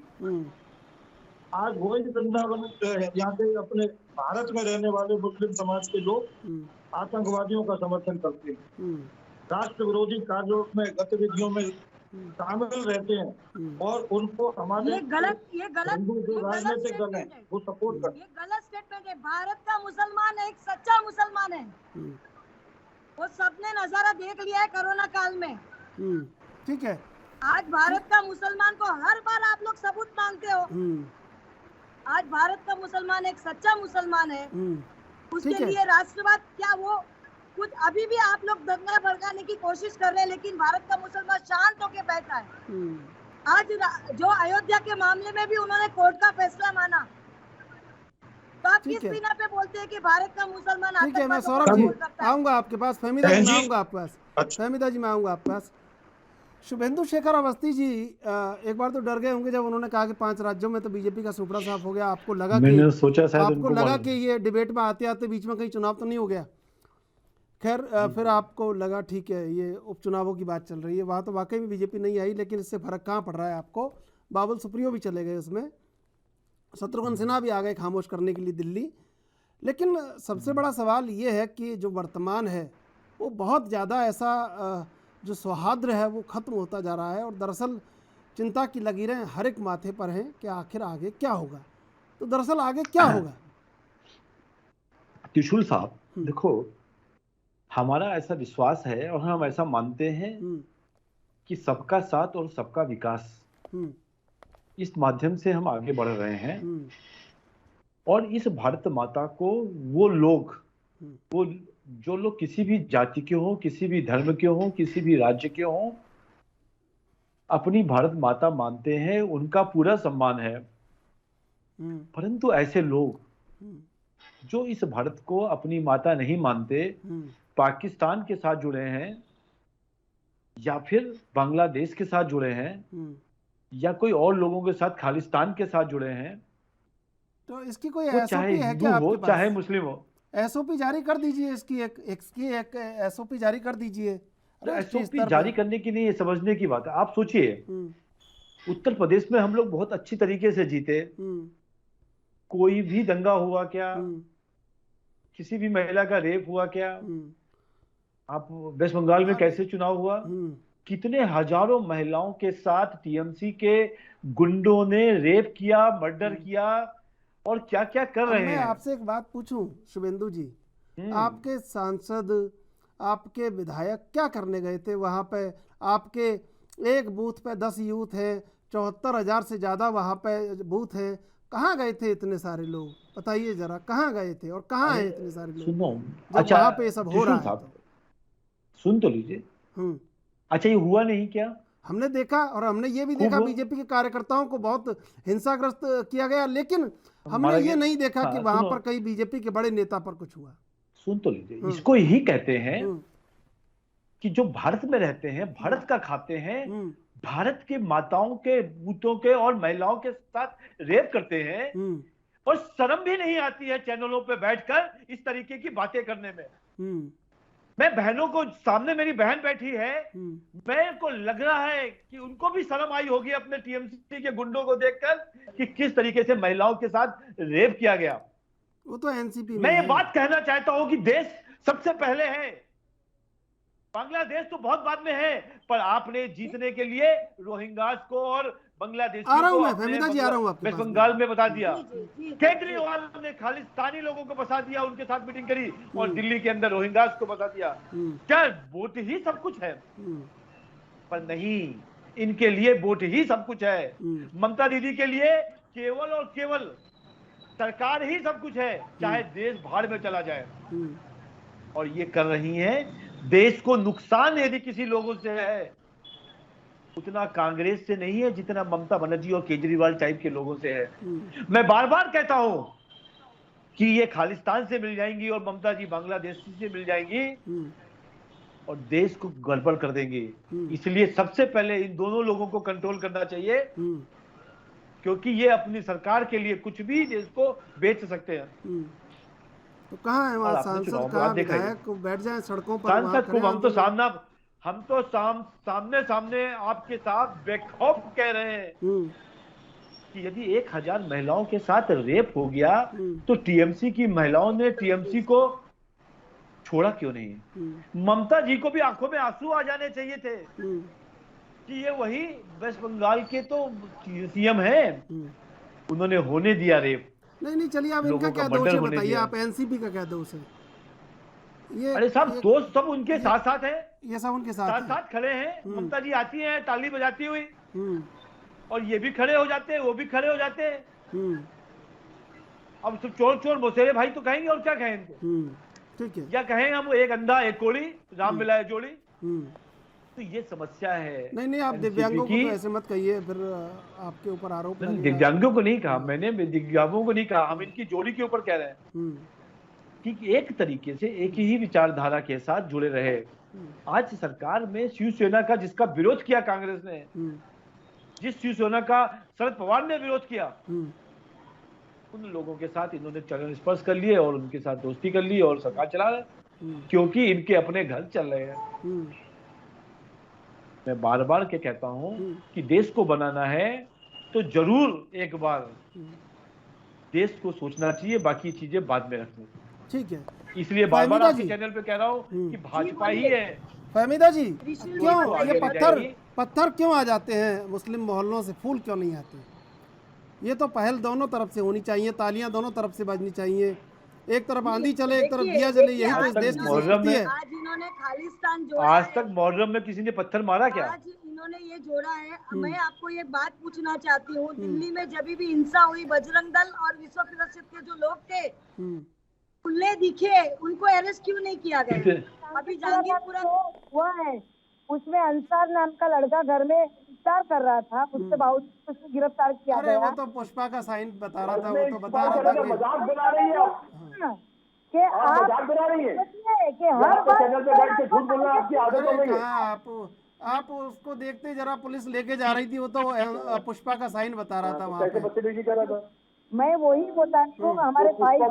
Speaker 8: आज वही वृंदावन यहाँ के अपने भारत में रहने वाले मुस्लिम समाज के लोग आतंकवादियों का समर्थन करते हैं, राष्ट्र विरोधी कार्यों में, गतिविधियों में शामिल रहते हैं और उनको हमारे
Speaker 7: ये गलत
Speaker 8: हिंदू जो राजनीतिक दल है वो सपोर्ट करते हैं।
Speaker 7: ये गलत स्टेटमेंट है। भारत का मुसलमान एक सच्चा मुसलमान है, वो सबने नजारा देख लिया है कोरोना काल में।
Speaker 1: ठीक है,
Speaker 7: आज भारत का मुसलमान को हर बार आप लोग सबूत मांगते हो। आज भारत का मुसलमान एक सच्चा मुसलमान है, उसके लिए राष्ट्रवाद क्या वो कुछ अभी भी आप लोग दंगा भड़काने की कोशिश कर रहे हैं, लेकिन भारत का मुसलमान शांत होकर बैठा है। आज जो अयोध्या के मामले में भी उन्होंने कोर्ट का फैसला माना, तो आप किस बिना पे बोलते हैं कि भारत का मुसलमान?
Speaker 1: ठीक है, मैं सौरभ जी आऊंगा आपके पास, फहमीदा जी मैं आऊंगा आपके पास, फहमीदा जी मैं आऊंगा आपके पास। शुभेंदु शेखर अवस्थी जी एक बार तो डर गए होंगे जब उन्होंने कहा कि 5 राज्यों में तो बीजेपी का सुपड़ा साफ हो गया। आपको लगा कि ये डिबेट में आते आते बीच में कहीं चुनाव तो नहीं हो गया? खैर फिर आपको लगा ठीक है ये उपचुनावों की बात चल रही है, वहाँ तो वाकई में बीजेपी नहीं आई, लेकिन इससे फर्क कहाँ पड़ रहा है आपको? बाबुल सुप्रियो भी चले गए उसमें, शत्रुघ्न सिन्हा भी आ गए खामोश करने के लिए दिल्ली। लेकिन सबसे बड़ा सवाल ये है कि जो वर्तमान है वो बहुत ज़्यादा ऐसा जो सौहार्द है वो ख़त्म होता जा रहा है, और दरअसल चिंता की लकीरें हर एक माथे पर हैं कि आखिर आगे क्या होगा। तो दरअसल आगे क्या होगा?
Speaker 6: त्रिशूल साहब, देखो, हमारा ऐसा विश्वास है और हम ऐसा मानते हैं कि सबका साथ और सबका विकास, इस माध्यम से हम आगे बढ़ रहे हैं। और इस भारत माता को वो जो लोग किसी भी जाति के हों, किसी भी धर्म के हों, किसी भी राज्य के हों, अपनी भारत माता मानते हैं, उनका पूरा सम्मान है। परंतु ऐसे लोग जो इस भारत को अपनी माता नहीं मानते, पाकिस्तान के साथ जुड़े हैं या फिर बांग्लादेश के साथ जुड़े हैं या कोई और लोगों के साथ, खालिस्तान के साथ जुड़े हैं,
Speaker 1: तो इसकी कोई
Speaker 6: वो चाहे
Speaker 1: एसओपी है
Speaker 6: हिंदू
Speaker 1: क्या
Speaker 6: हो
Speaker 1: आपके पास?
Speaker 6: चाहे मुस्लिम हो,
Speaker 1: एसओपी जारी कर दीजिए, इसकी एक एसओपी जारी कर दीजिए।
Speaker 6: एसओपी जारी करने की नहीं, ये समझने की बात है। आप सोचिए, उत्तर प्रदेश में हम लोग बहुत अच्छी तरीके से जीते, कोई भी दंगा हुआ क्या, किसी भी महिला का रेप हुआ क्या? आप वेस्ट बंगाल में कैसे चुनाव हुआ? कितने हजारों महिलाओं के साथ टीएमसी के गुंडों ने रेप किया, मर्डर किया, और क्या क्या कर रहे हैं।
Speaker 1: मैं आपसे एक बात पूछूं शुभेंदु जी, आपके सांसद, आपके विधायक क्या करने गए थे वहां पे? आपके एक बूथ पे 10 यूथ है, 74,000 से ज्यादा वहां पे बूथ है, कहाँ गए थे इतने सारे लोग? बताइए जरा, कहाँ गए थे और कहाँ हैं इतने सारे लोग?
Speaker 6: सुनो,
Speaker 1: जब
Speaker 6: अच्छा,
Speaker 1: वहां पे सब हो रहा है तो।
Speaker 6: सुन तो लीजिए। अच्छा, ये हुआ नहीं क्या?
Speaker 1: हमने देखा, और हमने ये भी देखा बीजेपी के कार्यकर्ताओं को बहुत हिंसाग्रस्त किया गया, लेकिन हमने ये नहीं देखा कि वहां पर कई बीजेपी के बड़े नेता पर कुछ हुआ।
Speaker 6: सुन तो लीजिए, इसको ही कहते हैं कि जो भारत में रहते हैं, भारत का खाते हैं, भारत की माताओं के, बूतों के और महिलाओं के साथ रेप करते हैं, और शर्म भी नहीं आती है चैनलों पे बैठकर इस तरीके की बातें करने में। मैं बहनों को, सामने मेरी बहन बैठी है, मेरे को लग रहा है कि उनको भी शर्म आई होगी अपने टीएमसी के गुंडों को देखकर कि किस तरीके से महिलाओं के साथ रेप किया गया।
Speaker 1: वो तो एनसीपी।
Speaker 6: मैं ये बात कहना चाहता हूं कि देश सबसे पहले है, बांग्लादेश तो बहुत बाद में है, पर आपने जीतने के लिए रोहिंग्यास को और बांग्लादेश को वेस्ट बंगाल में बता दिया। केजरीवाल ने खालिस्तानी लोगों को बसा दिया, उनके साथ मीटिंग करी, और दिल्ली के अंदर रोहिंग्यास को बता दिया। क्या वोट ही सब कुछ है? पर नहीं, इनके लिए वोट ही सब कुछ है। ममता दीदी के लिए केवल और केवल सरकार ही सब कुछ है, चाहे देश भाड़ में चला जाए। और ये कर रही हैं। देश को नुकसान यदि किसी लोगों से है, उतना कांग्रेस से नहीं है जितना ममता बनर्जी और केजरीवाल टाइप के लोगों से है। मैं बार बार कहता हूं कि ये खालिस्तान से मिल जाएंगी और ममता जी बांग्लादेश से मिल जाएंगी और देश को गड़बड़ कर देंगे। इसलिए सबसे पहले इन दोनों लोगों को कंट्रोल करना चाहिए, क्योंकि ये अपनी सरकार के लिए कुछ भी देश को बेच सकते हैं।
Speaker 1: तो कहाँ है वहाँ सांसद, कहाँ विधायक को बैठ जाए सड़कों पर?
Speaker 6: सांसद को हम तो सामने सामने आपके साथ बेखौफ कह रहे हैं कि यदि 1000 महिलाओं के साथ रेप हो गया तो टीएमसी की महिलाओं ने टीएमसी को छोड़ा क्यों नहीं? ममता जी को भी आंखों में आंसू आ जाने चाहिए थे कि ये वही वेस्ट बंगाल के तो सीएम हैं, उन्होंने होने दिया रेप।
Speaker 1: नहीं, चलिए आप इनका क्या दोष है बताइए, आप एनसीपी का क्या दोष है? ये
Speaker 6: अरे साहब, दोस्त सब उनके साथ साथ है,
Speaker 1: ये सब उनके साथ
Speaker 6: खड़े हैं। ममता जी आती हैं ताली बजाती हुई, और ये भी खड़े हो जाते हैं, वो भी खड़े हो जाते हैं। अब तो चोर चोर मोसेरे भाई तो कहेंगे, और क्या कहें इनको?
Speaker 1: ठीक है,
Speaker 6: या कहें हम एक अंधा एक कोड़ी, राम मिलाए जोड़ी। तो ये समस्या है।
Speaker 1: नहीं, आप दिव्यांगों को तो ऐसे मत कहिए, फिर आपके ऊपर आरोप लगेगा।
Speaker 6: दिव्यांगों को नहीं कहा मैंने, दिव्यांगों को नहीं कहा, हम इनकी जोड़ी के ऊपर कह रहे हैं कि एक तरीके से एक ही विचारधारा के साथ जुड़े रहे। आज सरकार में शिवसेना का जिसका विरोध किया कांग्रेस ने, जिस शिवसेना का शरद पवार ने विरोध किया, उन लोगों के साथ इन्होंने चरण स्पर्श कर लिए और उनके साथ दोस्ती कर ली और सरकार चला रहे। क्योंकि इनके अपने घर चल रहे हैं। मैं बार बार क्या कहता हूं कि देश को बनाना है तो जरूर एक बार देश को सोचना चाहिए, बाकी चीजें बाद में रखनी।
Speaker 1: ठीक है,
Speaker 6: इसलिए बार बार
Speaker 1: फहमीदा
Speaker 6: आपके
Speaker 1: जी।
Speaker 6: चैनल पे कह रहा हूं कि भाजपा ही है।
Speaker 1: फहमीदा जी,
Speaker 6: इसको
Speaker 1: क्यों
Speaker 6: आगे
Speaker 1: ये
Speaker 6: ले
Speaker 1: पत्थर
Speaker 6: जाएगी।
Speaker 1: पत्थर क्यों आ जाते हैं मुस्लिम मोहल्लों से, फूल क्यों नहीं आते? ये तो पहल दोनों तरफ से होनी चाहिए, तालियां दोनों तरफ से बजनी चाहिए। एक तरफ आंधी चले, एक तरफ दिया जले, यही तो इस देश की संस्कृति है।
Speaker 7: आज इन्होंने खालिस्तान जोड़ा
Speaker 6: आज
Speaker 7: है,
Speaker 6: तक मुहर्रम में किसी ने पत्थर मारा क्या?
Speaker 7: आज इन्होंने ये जोड़ा है। मैं आपको ये बात पूछना चाहती हूँ, दिल्ली में जब भी हिंसा हुई, बजरंग दल और विश्व परिषद के जो लोग थे खुले दिखे, उनको अरेस्ट क्यों नहीं किया गया? अभी जहांगीरपुरा हुआ है, उसमें अंसार नाम का लड़का घर में इफ्तार कर रहा था, उसके बावजूद उसको गिरफ्तार किया
Speaker 1: अरे
Speaker 7: गया।
Speaker 1: वो तो पुष्पा का साइन बता रहा था, वो तो बता रहा था कि
Speaker 7: मजाक बना रही है कि आप मजाक बना रही है कि हर बार चैनल पे बैठ के झूठ बोलना आपकी आदत हो गई है।
Speaker 1: आप उसको देखते जरा, पुलिस लेके जा रही थी, वो तो पुष्पा का साइन बता रहा था वहाँ पे।
Speaker 7: मैं वही बता रही हूँ, हमारे भाई है।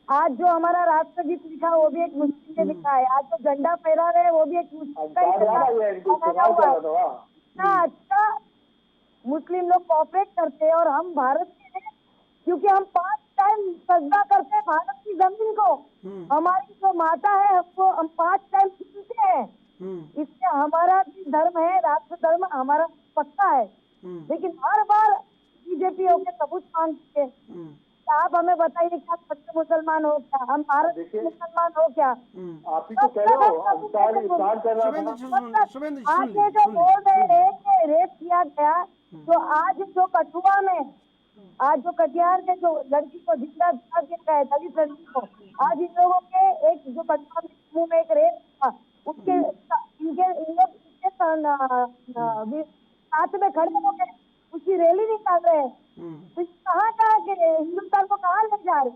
Speaker 7: आज जो हमारा राष्ट्रगीत लिखा वो भी एक मुस्लिम ने लिखा है, आज जो झंडा फहरा रहे हैं वो भी एक मुस्लिम का ही अच्छा मुस्लिम लोग कोऑपरेट करते हैं। और हम भारत के हैं, क्योंकि हम 5 टाइम सजदा करते हैं भारत की जमीन को। हमारी जो माता है हमको हम 5 टाइम सुनते हैं, इसलिए हमारा धर्म है, राष्ट्र धर्म हमारा पक्का है। लेकिन हर बार बीजेपी होकर सबूत मांगते हैं। आप हमें बताइए, क्या सच्चे मुसलमान हो क्या? हम भारत के मुसलमान हो क्या? आप ही तो कह रहे हो, आज ये जो बोल रहे हैं कि रेप किया गया, तो आज जो कठुआ में, आज जो कटिहार में जो लड़की को जिंदा दिया गया है, दलित लड़की को, आज इन लोगों के एक जो कठुआ में एक रेप था, उसके इनके साथ में खड़े होकर उसकी रैली निकाल रहे हैं। कहाँ के हिंदुस्तान को कहाँ ले जा रहे?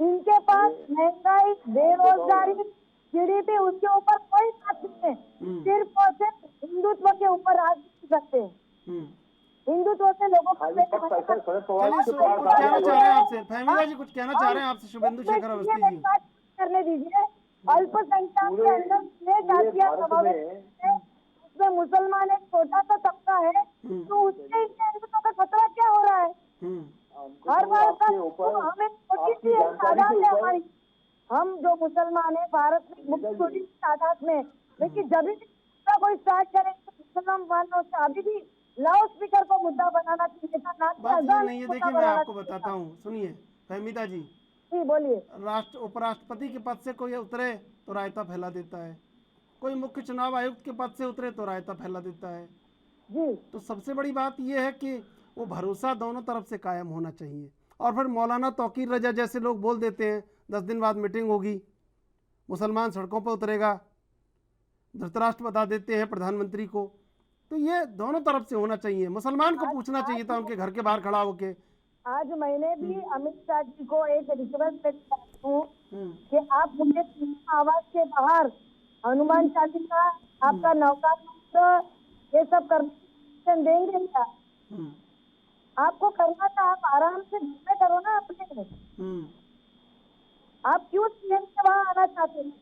Speaker 7: इनके पास महंगाई, बेरोजगारी, जीडीपी, उसके ऊपर कोई बात नहीं है। सिर्फ और सिर्फ हिंदुत्व के ऊपर राजनीति करते हैं। हिंदुत्व से लोगों को
Speaker 1: कुछ कहना चाह रहे हैं आपसे फहमीदा जी, कुछ कहना चाह रहे हैं आपसे शुभेंदु शेखर अवस्थी जी।
Speaker 7: करने दीजिए। अल्पसंख्यक के अंदर 6 जातियां समावेश है, उसमें मुसलमान एक छोटा सा तबका है, तो उसके हिंदुत्व का खतरा क्या हो रहा है? हर बार का हमें छोटी सी तादाद है हमारी, हम जो मुसलमान है भारत में मुख्य छोटी सी तादाद में, लेकिन जब भी कोई स्टार्ट करे तो मुसलमानों से अभी भी लाउड स्पीकर को मुद्दा बनाना चाहिए था।
Speaker 1: बात नहीं है, देखिए मैं आपको बताता हूँ, सुनिए फहमीदा जी।
Speaker 7: बोलिए।
Speaker 1: उपराष्ट्रपति के पद से कोई उतरे तो रायता फैला देता है, कोई मुख्य चुनाव आयुक्त के पद से उतरे तो रायता फैला देता है
Speaker 7: जी।
Speaker 1: तो सबसे बड़ी बात यह है कि वो भरोसा दोनों तरफ से कायम होना चाहिए। और फिर मौलाना तौकीर रजा जैसे लोग बोल देते हैं 10 दिन बाद मीटिंग होगी, मुसलमान सड़कों पर उतरेगा, धृतराष्ट्र बता देते हैं प्रधानमंत्री को, तो ये दोनों तरफ से होना चाहिए। मुसलमान को पूछना चाहिए था उनके घर के बाहर खड़ा होके।
Speaker 7: आज मैंने भी अमित शाह जी को एक रिक्वेस्ट करता हूँ कि आप मुझे 3 आवाज के बाहर हनुमान चालीसा, आपका नौका मंत्र, ये सब करने देंगे क्या? आपको करना था, आप आराम से घूमे करो ना अपने। आप क्यों पीएम के वहाँ आना चाहते हैं?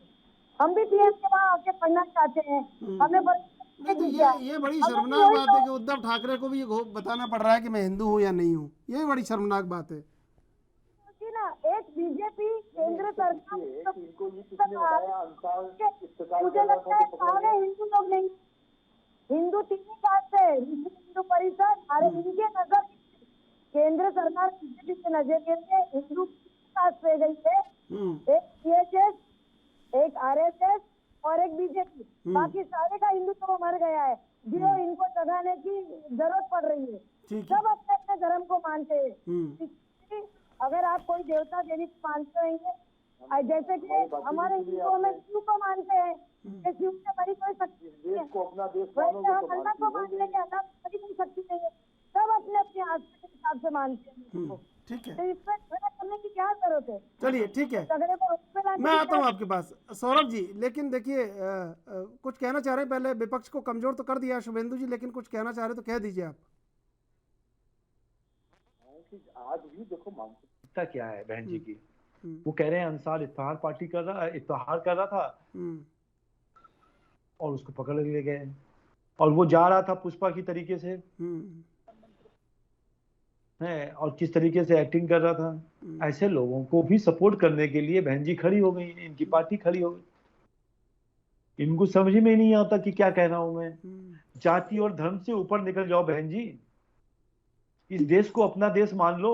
Speaker 7: हम भी पीएम के वहाँ आके पढ़ना चाहते हैं। हमें
Speaker 1: ये बड़ी शर्मनाक बात है कि उद्धव ठाकरे को भी ये बताना पड़ रहा है कि मैं हिंदू हूँ या नहीं हूँ। ये बड़ी शर्मनाक बात है
Speaker 7: ना। एक बीजेपी केंद्र सरकार, मुझे लगता है सारे हिंदू लोग नहीं, हिंदू 3 कास्ट है, हिंदू परिषद, अरे इनके नजर केंद्र सरकार बीजेपी के नजरिए से हिंदू कास्ट रह गई है। एक सीएचएस, एक आरएसएस और एक बीजेपी, बाकी सारे का हिंदुत्व मर गया है। जो इनको जगाने की जरूरत पड़ रही है, सब अपने अपने धर्म को मानते हैं। अगर आप कोई देवता देवी को मानते होंगे, जैसे कि हमारे हिंदुओं में शिव को मानते हैं, शिव से बड़ी कोई शक्ति नहीं है, वैसे हम अल्लाह को मान लेंगे, अल्लाह से बड़ी कोई शक्ति नहीं है। सब अपने अपने आस्था के हिसाब से मानते हैं।
Speaker 1: ठीक है,
Speaker 7: तो इसमें झगड़ा करने की क्या जरूरत है?
Speaker 1: चलिए ठीक है,
Speaker 7: झगड़े को
Speaker 1: मैं आता हूँ आपके पास सौरभ जी। लेकिन देखिए कुछ कहना चाह रहे हैं, पहले विपक्ष को कमजोर तो कर दिया शुभेंदु जी, लेकिन कुछ कहना चाह रहे तो कह दीजिए आप।
Speaker 6: आज भी देखो मानसिकता क्या है बहन जी की, वो कह रहे हैं अंसार इफ्तार कर रहा था और उसको पकड़ ले गए और वो जा रहा था पुष्पा की तरीके से है और किस तरीके से एक्टिंग कर रहा था। ऐसे लोगों को भी सपोर्ट करने के लिए बहन जी खड़ी हो गई, इनकी पार्टी खड़ी हो गई। इनको समझ में नहीं आता कि क्या कह रहा हूं मैं। जाति और धर्म से ऊपर निकल जाओ बहन जी, इस देश को अपना देश मान लो।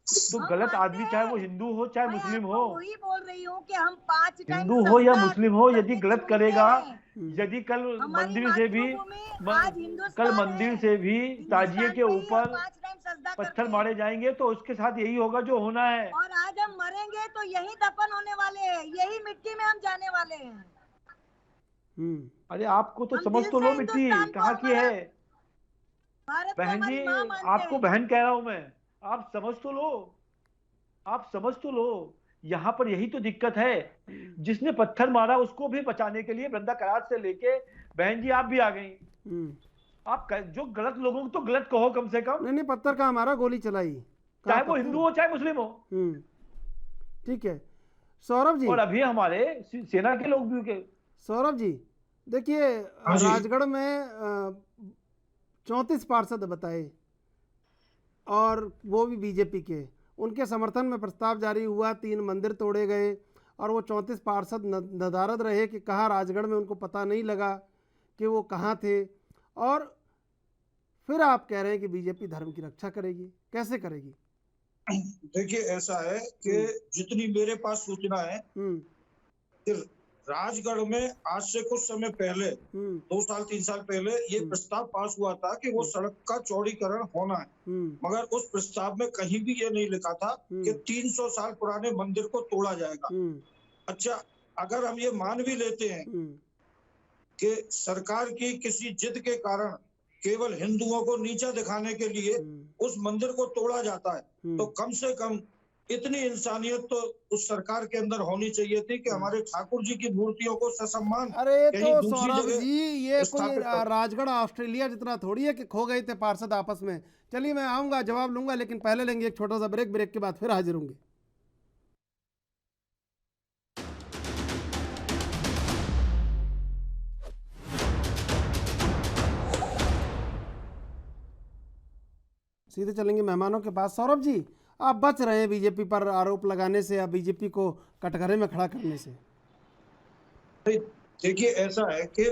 Speaker 6: तो गलत आदमी चाहे वो हिंदू हो चाहे मुस्लिम हो,
Speaker 7: वही बोल रही हूँ कि हम 5 टाइम
Speaker 6: हिंदू हो या
Speaker 7: सत्ता
Speaker 6: मुस्लिम हो, यदि
Speaker 7: करने
Speaker 6: गलत
Speaker 7: के
Speaker 6: करेगा,
Speaker 7: मिलते हैं।
Speaker 6: यदि कल
Speaker 7: हमारी
Speaker 6: मंदिर से भी
Speaker 7: मातृभूमि आज हिंदुस्तान
Speaker 6: कल
Speaker 7: है।
Speaker 6: मंदिर से भी ताजिए
Speaker 7: हिंदुस्तान
Speaker 6: के
Speaker 7: पे ही हम
Speaker 6: ऊपर
Speaker 7: 5 टाइम सजदा
Speaker 6: पत्थर
Speaker 7: करते हैं।
Speaker 6: मारे जाएंगे तो उसके साथ यही होगा जो होना है।
Speaker 7: और आज हम मरेंगे तो यही दफन होने वाले हैं, यही मिट्टी में हम जाने वाले हैं।
Speaker 6: अरे आपको तो
Speaker 7: हम
Speaker 6: समझ
Speaker 7: दिल
Speaker 6: तो
Speaker 7: से
Speaker 6: लो मिट्टी
Speaker 7: हिंदुस्तान को
Speaker 6: कहाँ की
Speaker 7: हमारा
Speaker 6: है।
Speaker 7: भारत को
Speaker 6: बहन
Speaker 7: हमारी
Speaker 6: जी
Speaker 7: माँ मानते
Speaker 6: आपको
Speaker 7: हैं।
Speaker 6: बहन कह रहा हूं मैं, आप समझ तो लो, आप समझ तो लो। यहाँ पर यही तो दिक्कत है, जिसने पत्थर मारा उसको भी बचाने के लिए वृंदा करार से लेके बहन जी आप भी आ गई। आप जो गलत लोगों को तो गलत कहो कम से कम।
Speaker 1: नहीं पत्थर कहाँ मारा, गोली चलाई,
Speaker 6: चाहे वो हिंदू हो चाहे मुस्लिम हो।
Speaker 1: ठीक है सौरभ जी।
Speaker 6: और अभी हमारे सेना के लोग भी
Speaker 1: सौरभ जी देखिए, राजगढ़ में 34 पार्षद बताए और वो भी बीजेपी के, उनके समर्थन में प्रस्ताव जारी हुआ, 3 मंदिर तोड़े गए और वो 34 पार्षद नदारद रहे कि कहाँ राजगढ़ में उनको पता नहीं लगा कि वो कहाँ थे। और फिर आप कह रहे हैं कि बीजेपी धर्म की रक्षा करेगी, कैसे करेगी?
Speaker 8: देखिए ऐसा है कि जितनी मेरे पास सूचना है कि राजगढ़ में आज से कुछ समय पहले 2 साल 3 साल पहले ये प्रस्ताव पास हुआ था कि वो सड़क का चौड़ीकरण होना है, मगर उस प्रस्ताव में कहीं भी ये नहीं लिखा था कि 300 साल पुराने मंदिर को तोड़ा जाएगा। अच्छा, अगर हम ये मान भी लेते हैं कि सरकार की किसी जिद के कारण केवल हिंदुओं को नीचा दिखाने के लिए उस मंदिर को तोड़ा जाता है, तो कम से कम इतनी इंसानियत तो उस सरकार के अंदर होनी चाहिए थी कि हमारे ठाकुर जी की मूर्तियों को ससम्मान
Speaker 1: अरे
Speaker 8: कहीं
Speaker 1: तो
Speaker 8: दूसरी
Speaker 1: सौरभ
Speaker 8: जगह
Speaker 1: जी ये कोई
Speaker 8: स्थापित कर।
Speaker 1: राजगढ़ ऑस्ट्रेलिया जितना थोड़ी है कि खो गए थे पार्षद आपस में। चलिए मैं आऊंगा, जवाब लूंगा, लेकिन पहले लेंगे एक छोटा सा ब्रेक, ब्रेक के बाद फिर हाजिर होंगे। सीधे चलेंगे मेहमानों के पास। सौरभ जी आप बच रहे हैं बीजेपी पर आरोप लगाने से या बीजेपी को कटघरे में खड़ा करने से?
Speaker 8: देखिए ऐसा है कि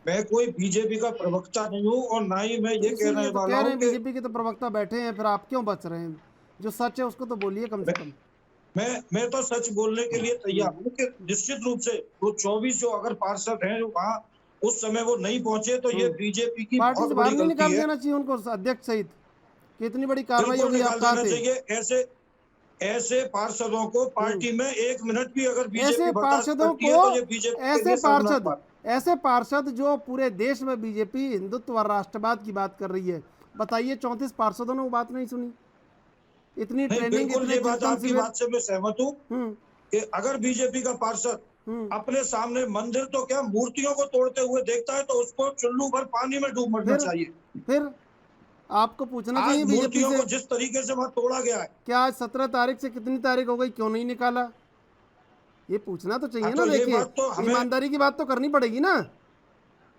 Speaker 8: मैं कोई बीजेपी का प्रवक्ता नहीं हूँ और ना ही मैं ये कहने वाला हूँ कि
Speaker 1: बीजेपी के तो प्रवक्ता बैठे हैं, फिर आप क्यों बच रहे हैं? जो सच है उसको तो बोलिए कम से कम।
Speaker 8: मैं तो सच बोलने के लिए तैयार हूँ कि निश्चित रूप से वो 24 जो अगर पार्षद हैं जो वहाँ उस समय वो नहीं पहुंचे तो ये बीजेपी की
Speaker 1: पार्टी से
Speaker 8: बहुत
Speaker 1: बाहर
Speaker 8: बड़ी
Speaker 1: नहीं
Speaker 8: गलती
Speaker 1: निकाल
Speaker 8: है।
Speaker 1: देना चाहिए उनको, अध्यक्ष सहित? कितनी बड़ी कार्रवाई
Speaker 8: बिल्कुल
Speaker 1: होगी?
Speaker 8: निकाल
Speaker 1: आप कहाँ
Speaker 8: देना
Speaker 1: थे?
Speaker 8: चाहिए। ऐसे पार्षदों को पार्टी में 1 मिनट भी अगर बीजेपी
Speaker 1: ऐसे
Speaker 8: बर्दाश्त
Speaker 1: पार्षदों
Speaker 8: करती है
Speaker 1: को,
Speaker 8: तो ये बीजेपी के लिए शर्मनाक बात है।
Speaker 1: ऐसे पार्षद जो पूरे देश में बीजेपी हिंदुत्व और राष्ट्रवाद की बात कर रही है, बताइए 34 पार्षदों ने वो बात नहीं सुनी? इतनी ट्रेनिंग,
Speaker 8: बिल्कुल ये बात आपकी बात से मैं सहमत हूँ कि अगर बीजेपी का पार्षद अपने सामने मंदिर तो क्या मूर्तियों को तोड़ते हुए देखता है तो उसको चुल्लू भर पानी में डूब मरना चाहिए।
Speaker 1: फिर आपको पूछना
Speaker 8: आज
Speaker 1: चाहिए बीजेपी
Speaker 8: मूर्तियों
Speaker 1: से,
Speaker 8: को जिस तरीके से वहाँ तोड़ा गया है,
Speaker 1: क्या आज 17 तारीख से कितनी तारीख हो गई, क्यों नहीं निकाला? ये पूछना तो चाहिए ना।
Speaker 8: तो
Speaker 1: देखिए
Speaker 8: तो
Speaker 1: ईमानदारी की बात तो करनी पड़ेगी ना।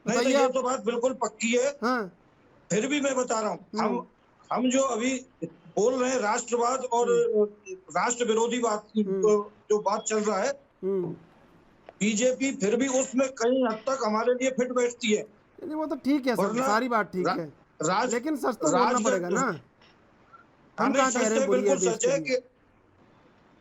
Speaker 8: नहीं, ये तो बात बिल्कुल पक्की है।
Speaker 1: हाँ।
Speaker 8: फिर भी मैं बता रहा हूँ, हम जो अभी बोल रहे हैं राष्ट्रवाद और राष्ट्र विरोधी बात जो बात चल रहा है, बीजेपी फिर भी उसमें कई हद तक हमारे लिए फिट बैठती है।
Speaker 1: वो तो ठीक है, सारी बात ठीक है, लेकिन सच तो बोलना पड़ेगा ना। हम कहाँ कह रहे हैं
Speaker 8: बिल्कुल सच है कि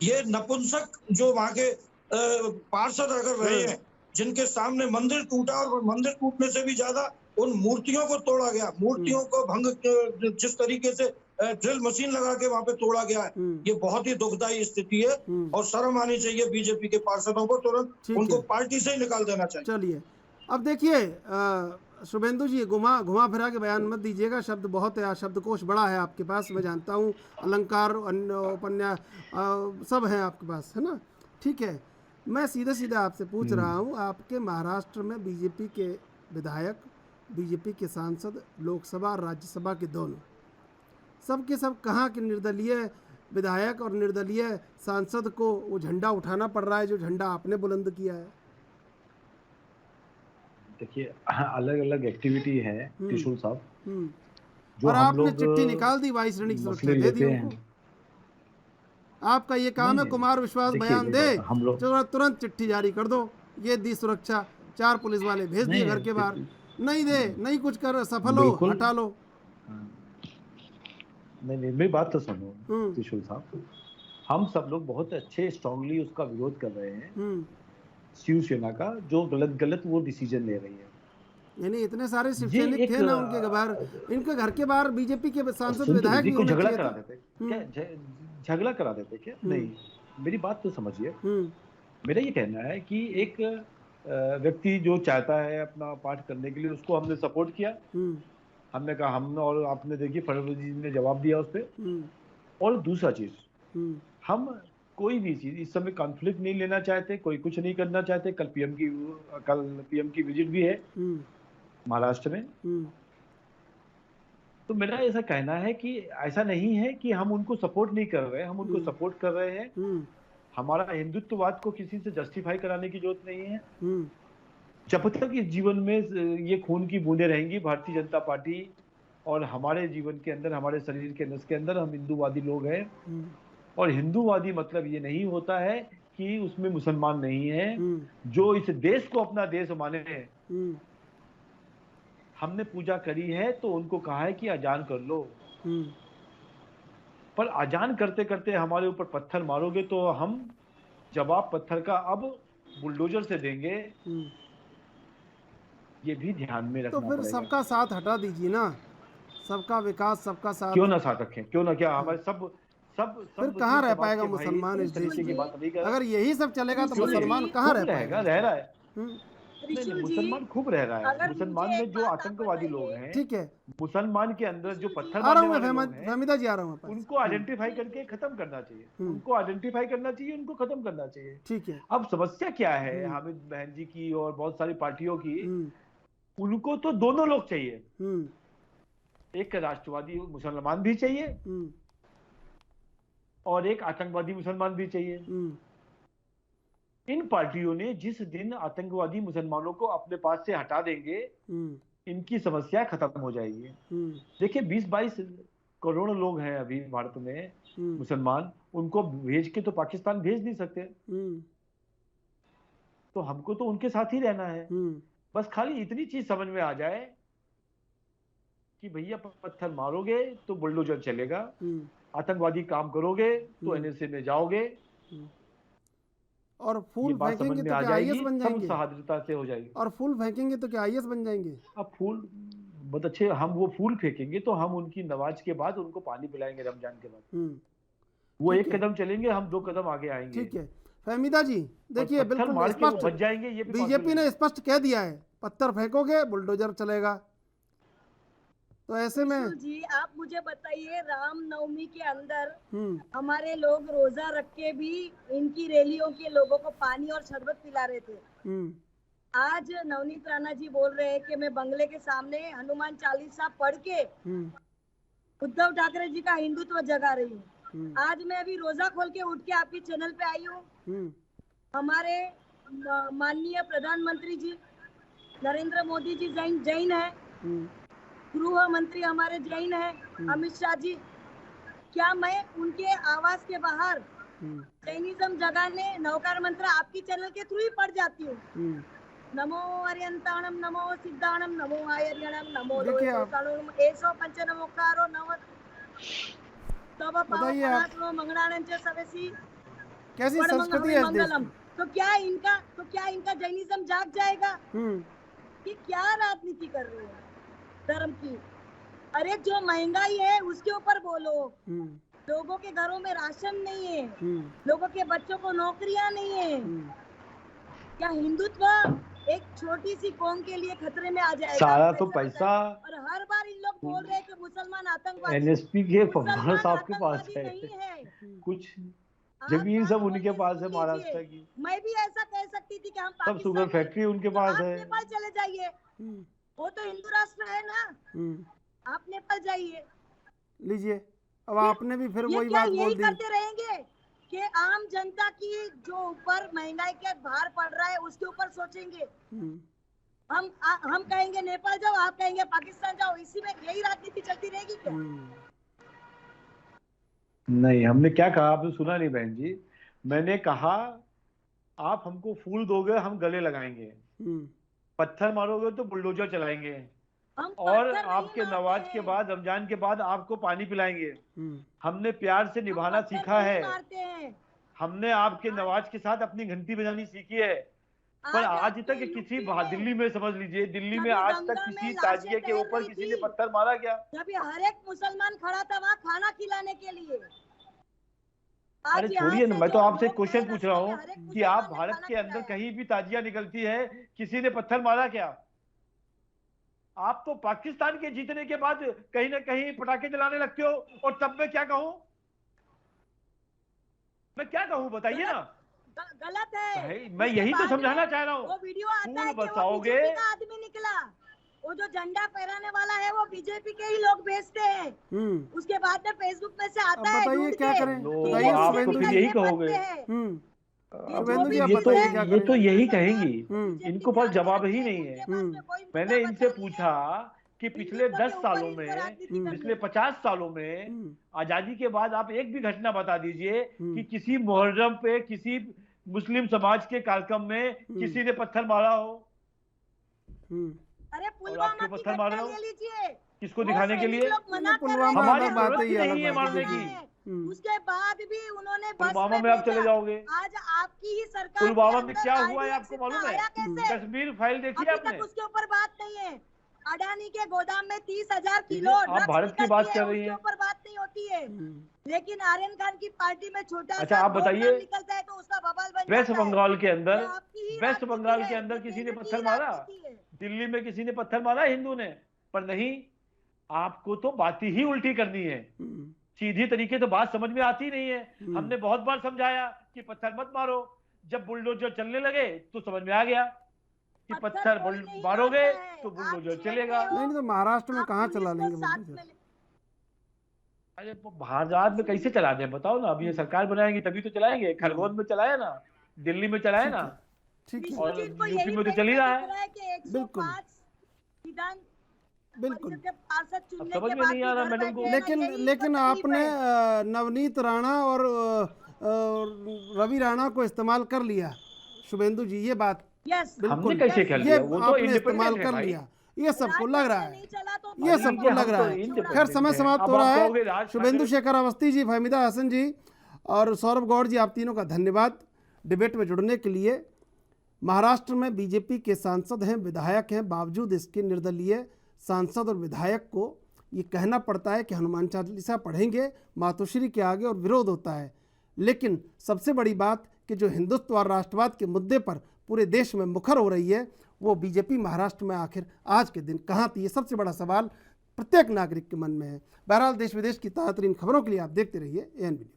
Speaker 8: ये नपुंसक जो वहाँ के पार्षद अगर रहे हैं जिनके सामने मंदिर टूटा और मंदिर टूटने से भी ज्यादा उन मूर्तियों को तोड़ा गया, मूर्तियों को भंग जिस तरीके से ड्रिल मशीन लगा के वहाँ पे तोड़ा गया है, ये बहुत ही दुखदायी स्थिति है और शर्म आनी चाहिए बीजेपी के पार्षदों को। तुरंत उनको पार्टी से ही निकाल देना चाहिए। चलिए
Speaker 1: अब देखिए शुभेंदु जी, घुमा फिरा के बयान मत दीजिएगा, शब्द बहुत है, शब्दकोश बड़ा है आपके पास, मैं जानता हूँ, अलंकार उपन्यास सब है आपके पास, है ना? ठीक है, मैं सीधे सीधे आपसे पूछ रहा हूँ, आपके महाराष्ट्र में बीजेपी के विधायक, बीजेपी के सांसद, लोकसभा और राज्यसभा के दोनों, सब के सब कहाँ के निर्दलीय विधायक और निर्दलीय सांसद को वो झंडा उठाना पड़ रहा है जो झंडा आपने बुलंद किया है?
Speaker 6: देखिए, अलग अलग एक्टिविटी है त्रिशूल साहब, जो
Speaker 1: और
Speaker 6: हम
Speaker 1: आपने
Speaker 6: लोग
Speaker 1: चिट्ठी निकाल दी, 22 श्रेणी की सुरक्षा
Speaker 6: मसले
Speaker 1: दे दी
Speaker 6: लेते
Speaker 1: उनको।
Speaker 6: हैं।
Speaker 1: आपका ये काम है,
Speaker 6: नहीं,
Speaker 1: कुमार विश्वास
Speaker 6: देखिए,
Speaker 1: बयान दे,
Speaker 6: हम लोग
Speaker 1: जो तुरंत चिट्ठी जारी कर दो, ये दी सुरक्षा, 4 पुलिस वाले भेज दिए घर के बाहर। नहीं दे, नहीं कुछ कर, सफल हो,
Speaker 6: बिल्कुल।
Speaker 1: हटा लो।
Speaker 6: नहीं, मेरी बात तो सुनो त्रिशूल साहब, हम सब लोग बहुत अच्छे स्ट्रांगली उसका विरोध कर रहे हैं, शिवसेना का जो गलत वो डिसीजन ले रही है।
Speaker 1: यानी इतने सारे शिवसैनिक थे ना उनके बाहर, इनके घर के बाहर बीजेपी के सांसद विधायक भी होने
Speaker 6: झगड़ा
Speaker 1: चाहिए
Speaker 6: करा
Speaker 1: था।
Speaker 6: देते क्या? झगड़ा करा देते क्या? नहीं, मेरी बात तो समझिए। मेरा ये कहना है कि एक व्यक्ति जो चाहता है अपना पाठ करने के लिए, उसको हमने सपोर्ट किया। हमने कहा हमने, और आपने देखिए फडणवीस जी ने जवाब दिया उस पर। और दूसरा चीज, हम कोई भी चीज इस समय कॉन्फ्लिक्ट नहीं लेना चाहते, कोई कुछ नहीं करना चाहते। कल पीएम की विजिट भी है महाराष्ट्र में। तो मेरा ऐसा कहना है कि ऐसा नहीं है कि हम उनको सपोर्ट नहीं कर रहे हैं, हम उनको सपोर्ट कर रहे हैं। हमारा हिंदुत्ववाद को किसी से जस्टिफाई कराने की जरूरत नहीं है। जब तक इस जीवन में ये खून की बूंदें रहेंगी, भारतीय जनता पार्टी और हमारे जीवन के अंदर, हमारे शरीर के नस के अंदर, हम हिंदूवादी लोग हैं। और हिंदूवादी मतलब ये नहीं होता है कि उसमें मुसलमान नहीं है। जो इस देश को अपना देश माने हैं, हमने पूजा करी है तो उनको कहा है कि अजान कर लो। पर अजान करते करते हमारे ऊपर पत्थर मारोगे तो हम जवाब पत्थर का अब बुलडोजर से देंगे। ये भी ध्यान में रखना
Speaker 1: तो फिर
Speaker 6: पड़ेगा।
Speaker 1: सबका साथ हटा दीजिए ना, सबका विकास, सबका साथ।
Speaker 6: क्यों ना साथ रखें, क्यों ना, क्या हमारे सब
Speaker 1: फिर कहाँ रह पाएगा मुसलमान इस देश
Speaker 6: की बात नहीं कर।
Speaker 1: अगर यही सब चलेगा तो मुसलमान कहाँ रह पाएगा?
Speaker 6: रह रहा है। नहीं, मुसलमान खूब रह रहा है। मुसलमान में जो आतंकवादी लोग हैं,
Speaker 1: ठीक है,
Speaker 6: मुसलमान के अंदर जो पत्थर
Speaker 1: आ रहा
Speaker 6: मारने
Speaker 1: हूँ
Speaker 6: वाले
Speaker 1: मैं,
Speaker 6: लोग हैं,
Speaker 1: फहमीदा जी आ रहा हूँ।
Speaker 6: उनको आइडेंटिफाई करके खत्म करना चाहिए। उनको आइडेंटिफाई करना चाहिए, उनको खत्म करना चाहिए।
Speaker 1: ठीक है।
Speaker 6: अब समस्या क्या है हामिद बहन जी की और बहुत सारी पार्टियों की, उनको तो दोनों लोग चाहिए। एक राष्ट्रवादी मुसलमान भी चाहिए और एक आतंकवादी मुसलमान भी चाहिए। इन पार्टियों ने जिस दिन आतंकवादी मुसलमानों को अपने पास से हटा देंगे, इनकी समस्या खत्म हो जाएगी। देखिए 20-22 करोड़ लोग हैं अभी भारत में मुसलमान, उनको भेज के तो पाकिस्तान भेज नहीं सकते। तो हमको तो उनके साथ ही रहना है। बस खाली इतनी चीज समझ में आ जाए कि भैया पत्थर मारोगे तो बुलडोजर चलेगा, आतंकवादी काम करोगे तो एनएसए में जाओगे,
Speaker 1: और फूल फेंकेंगे तो क्या आईएएस बन जाएंगे?
Speaker 6: सहादरता से हो जाएगी।
Speaker 1: और फूल फेंकेंगे तो क्या आईएएस बन जाएंगे?
Speaker 6: अब फूल बहुत अच्छे, हम वो फूल फेंकेंगे तो हम उनकी नमाज के बाद उनको पानी पिलाएंगे रमजान के बाद। वो एक कदम चलेंगे, हम 2 कदम आगे आएंगे।
Speaker 1: ठीक है फहमीदा जी, देखिए बिल्कुल स्पष्ट
Speaker 6: बच जाएंगे। ये
Speaker 1: बीजेपी ने स्पष्ट कह दिया है, पत्थर फेंकोगे बुलडोजर चलेगा। तो ऐसे में
Speaker 7: जी आप मुझे बताइए, रामनवमी के अंदर हमारे लोग रोजा रख के भी इनकी रैलियों के लोगों को पानी और शरबत पिला रहे थे। आज नवनीत राणा जी बोल रहे हैं कि मैं बंगले के सामने हनुमान चालीसा पढ़ के उद्धव ठाकरे जी का हिंदुत्व जगा रही हूँ। आज मैं अभी रोजा खोल के उठ के आपके चैनल पे आई हूँ। हमारे माननीय प्रधानमंत्री जी नरेंद्र मोदी जी जैन है, गृह मंत्री हमारे जैन है, अमित शाह जी। क्या मैं उनके आवास के बाहर जैनिज्म जगाने नवकार मंत्र आपकी चैनल के थ्रू ही पढ़ जाती हूँ। नमो अर्यंताणम नमो सिद्धाणम नमो आयर्यणम नमो लोकाणम एसो पंच नमोकारो नव तब पावनास्नो मंगलानंच सवेसी
Speaker 1: कैसी संस्कृति है
Speaker 7: मंगलम। तो क्या इनका जैनिज्म जाग जाएगा कि क्या राजनीति कर रहे हैं धर्म की? अरे जो महंगाई है उसके ऊपर बोलो। लोगों के घरों में राशन नहीं है, लोगों के बच्चों को नौकरियां नहीं है। क्या हिंदुत्व एक छोटी सी कौम के लिए खतरे में आ जाएगा?
Speaker 6: सारा तो पैसा,
Speaker 7: और हर बार इन लोग बोल रहे हैं कि मुसलमान आतंकवादी।
Speaker 6: एनएसपी के फव्वारा साहब के पास है,
Speaker 7: नहीं है
Speaker 6: कुछ जमीन सब उनके पास है महाराष्ट्र की।
Speaker 7: मैं भी ऐसा कह सकती थी कि हम
Speaker 6: सब शुगर फैक्ट्री उनके पास है।
Speaker 7: नेपाल चले जाइए, वो तो हिंदू राष्ट्र है ना। आप नेपाल जाइए।
Speaker 1: लीजिए अब आपने भी फिर
Speaker 7: ये
Speaker 1: वही
Speaker 7: क्या
Speaker 1: बात
Speaker 7: यही
Speaker 1: बोल दी।
Speaker 7: करते रहेंगे कि आम जनता की जो ऊपर महंगाई के भार पड़ रहा है उसके ऊपर सोचेंगे? हम कहेंगे नेपाल जाओ, आप कहेंगे पाकिस्तान जाओ, इसी में यही राजनीति चलती रहेगी क्या?
Speaker 6: नहीं, हमने क्या कहा आपने सुना नहीं बहन जी। मैंने कहा आप हमको फूल दोगे हम गले लगाएंगे, पत्थर मारोगे तो बुलडोजर चलाएंगे, और आपके नवाज के बाद रमजान के बाद आपको पानी पिलाएंगे। हमने प्यार से निभाना सीखा है। हमने आपके नवाज के साथ अपनी घंटी बजानी सीखी है। पर आज तक किसी दिल्ली में समझ लीजिए, दिल्ली में आज तक किसी ताजिए के ऊपर किसी ने पत्थर मारा क्या?
Speaker 7: जब हर एक मुसलमान खड़ा था वहाँ खाना खिलाने के लिए।
Speaker 6: अरे छोड़िए ना, मैं तो आपसे क्वेश्चन पूछ रहा हूँ कि आप भारत के अंदर कहीं भी ताजिया निकलती है, किसी ने पत्थर मारा क्या? आप तो पाकिस्तान के जीतने के बाद कहीं ना कहीं पटाखे जलाने लगते हो, और तब मैं क्या कहूँ? मैं क्या कहूँ बताइए ना।
Speaker 7: गलत है।
Speaker 6: मैं यही तो समझाना चाह रहा हूँ।
Speaker 7: वो वीडियो आता है कि वो
Speaker 6: बचाओगे
Speaker 7: बीजेपी का आदमी निकला, वो जो झंडा फहराने वाला है वो बीजेपी के ही लोग भेजते हैं। उसके बाद में फेसबुक में से आता है,
Speaker 1: बताइए क्या करें?
Speaker 6: बताइए, आप तो फिर यही कहोगे। ये तो यही कहेंगी, इनको पास जवाब ही नहीं है। मैंने इनसे पूछा कि पिछले 10 सालों में, पिछले 50 सालों में आजादी के बाद आप एक भी घटना बता दीजिए कि किसी मुहर्रम पे किसी मुस्लिम समाज के कार्यक्रम में किसी ने पत्थर मारा हो।
Speaker 7: अरे
Speaker 6: पुलवामा की घटना ले
Speaker 7: लीजिए,
Speaker 6: किसको दिखाने के लिए?
Speaker 1: हमारी
Speaker 6: जरूरत ही नहीं है मारने की।
Speaker 7: उसके बाद भी उन्होंने
Speaker 6: पुलवामा में आप चले जाओगे,
Speaker 7: आज आपकी ही सरकार
Speaker 6: पुलवामा में क्या हुआ है आपको मालूम है? कश्मीर फाइल देखी आपने?
Speaker 7: उसके ऊपर बात नहीं है। अडानी के गोदाम में 30,000 किलो
Speaker 6: आप भारत की बात कर रही हैं,
Speaker 7: ऊपर बात नहीं होती है। लेकिन आर्यन खान की पार्टी में छोटा
Speaker 6: अच्छा आप बताइए,
Speaker 7: निकलता है तो उसका बवाल बन
Speaker 6: वेस्ट
Speaker 7: जाता है।
Speaker 6: बंगाल के अंदर,
Speaker 7: आपकी
Speaker 6: वेस्ट बंगाल के अंदर किसी ने पत्थर मारा? दिल्ली में किसी ने पत्थर मारा हिंदू ने? पर नहीं, आपको तो बात ही उल्टी करनी है। सीधी तरीके तो बात समझ में आती नहीं है। हमने बहुत बार समझाया कि पत्थर मत मारो, जब बुलडोजर चलने लगे तो समझ में आ गया कि पत्थर मारोगे तो बुलडोजर चलेगा।
Speaker 1: नहीं तो महाराष्ट्र में कहाँ चला लेंगे बुलडोजर?
Speaker 6: अरे भारत में कैसे चला दें बताओ ना? अभी ये सरकार बनाएंगे तभी तो चलाएंगे। खरगोन में चलाया ना, दिल्ली में चलाया ना,
Speaker 1: ठीक है,
Speaker 6: और यूपी में तो चल ही रहा है।
Speaker 1: बिल्कुल बिल्कुल।
Speaker 6: समझ में नहीं आ रहा मैडम को।
Speaker 1: लेकिन आपने नवनीत राणा और रवि राणा को इस्तेमाल कर लिया शुभेंदु जी, ये बात
Speaker 6: हमने कैसे कर लिया? वो तो
Speaker 1: आपने इस्तेमाल कर लिया, ये सबको लग रहा है, ये सबको लग रहा है। खैर समय समाप्त हो रहा है। शुभेंदु शेखर अवस्थी जी, फहमीदा हसन जी और सौरभ गौड़ जी, आप तीनों का धन्यवाद डिबेट में जुड़ने के लिए। महाराष्ट्र में बीजेपी के सांसद हैं, विधायक हैं, बावजूद इसके निर्दलीय सांसद और विधायक को ये कहना पड़ता है कि हनुमान चालीसा पढ़ेंगे, मातोश्री के आगे, और विरोध होता है। लेकिन सबसे बड़ी बात कि जो हिंदुत्व और राष्ट्रवाद के मुद्दे पर पूरे देश में मुखर हो रही है, वो बीजेपी महाराष्ट्र में आखिर आज के दिन कहाँ थी? ये सबसे बड़ा सवाल प्रत्येक नागरिक के मन में है। बहरहाल देश विदेश की ताज़ा तरीन खबरों के लिए आप देखते रहिए ANB न्यूज़।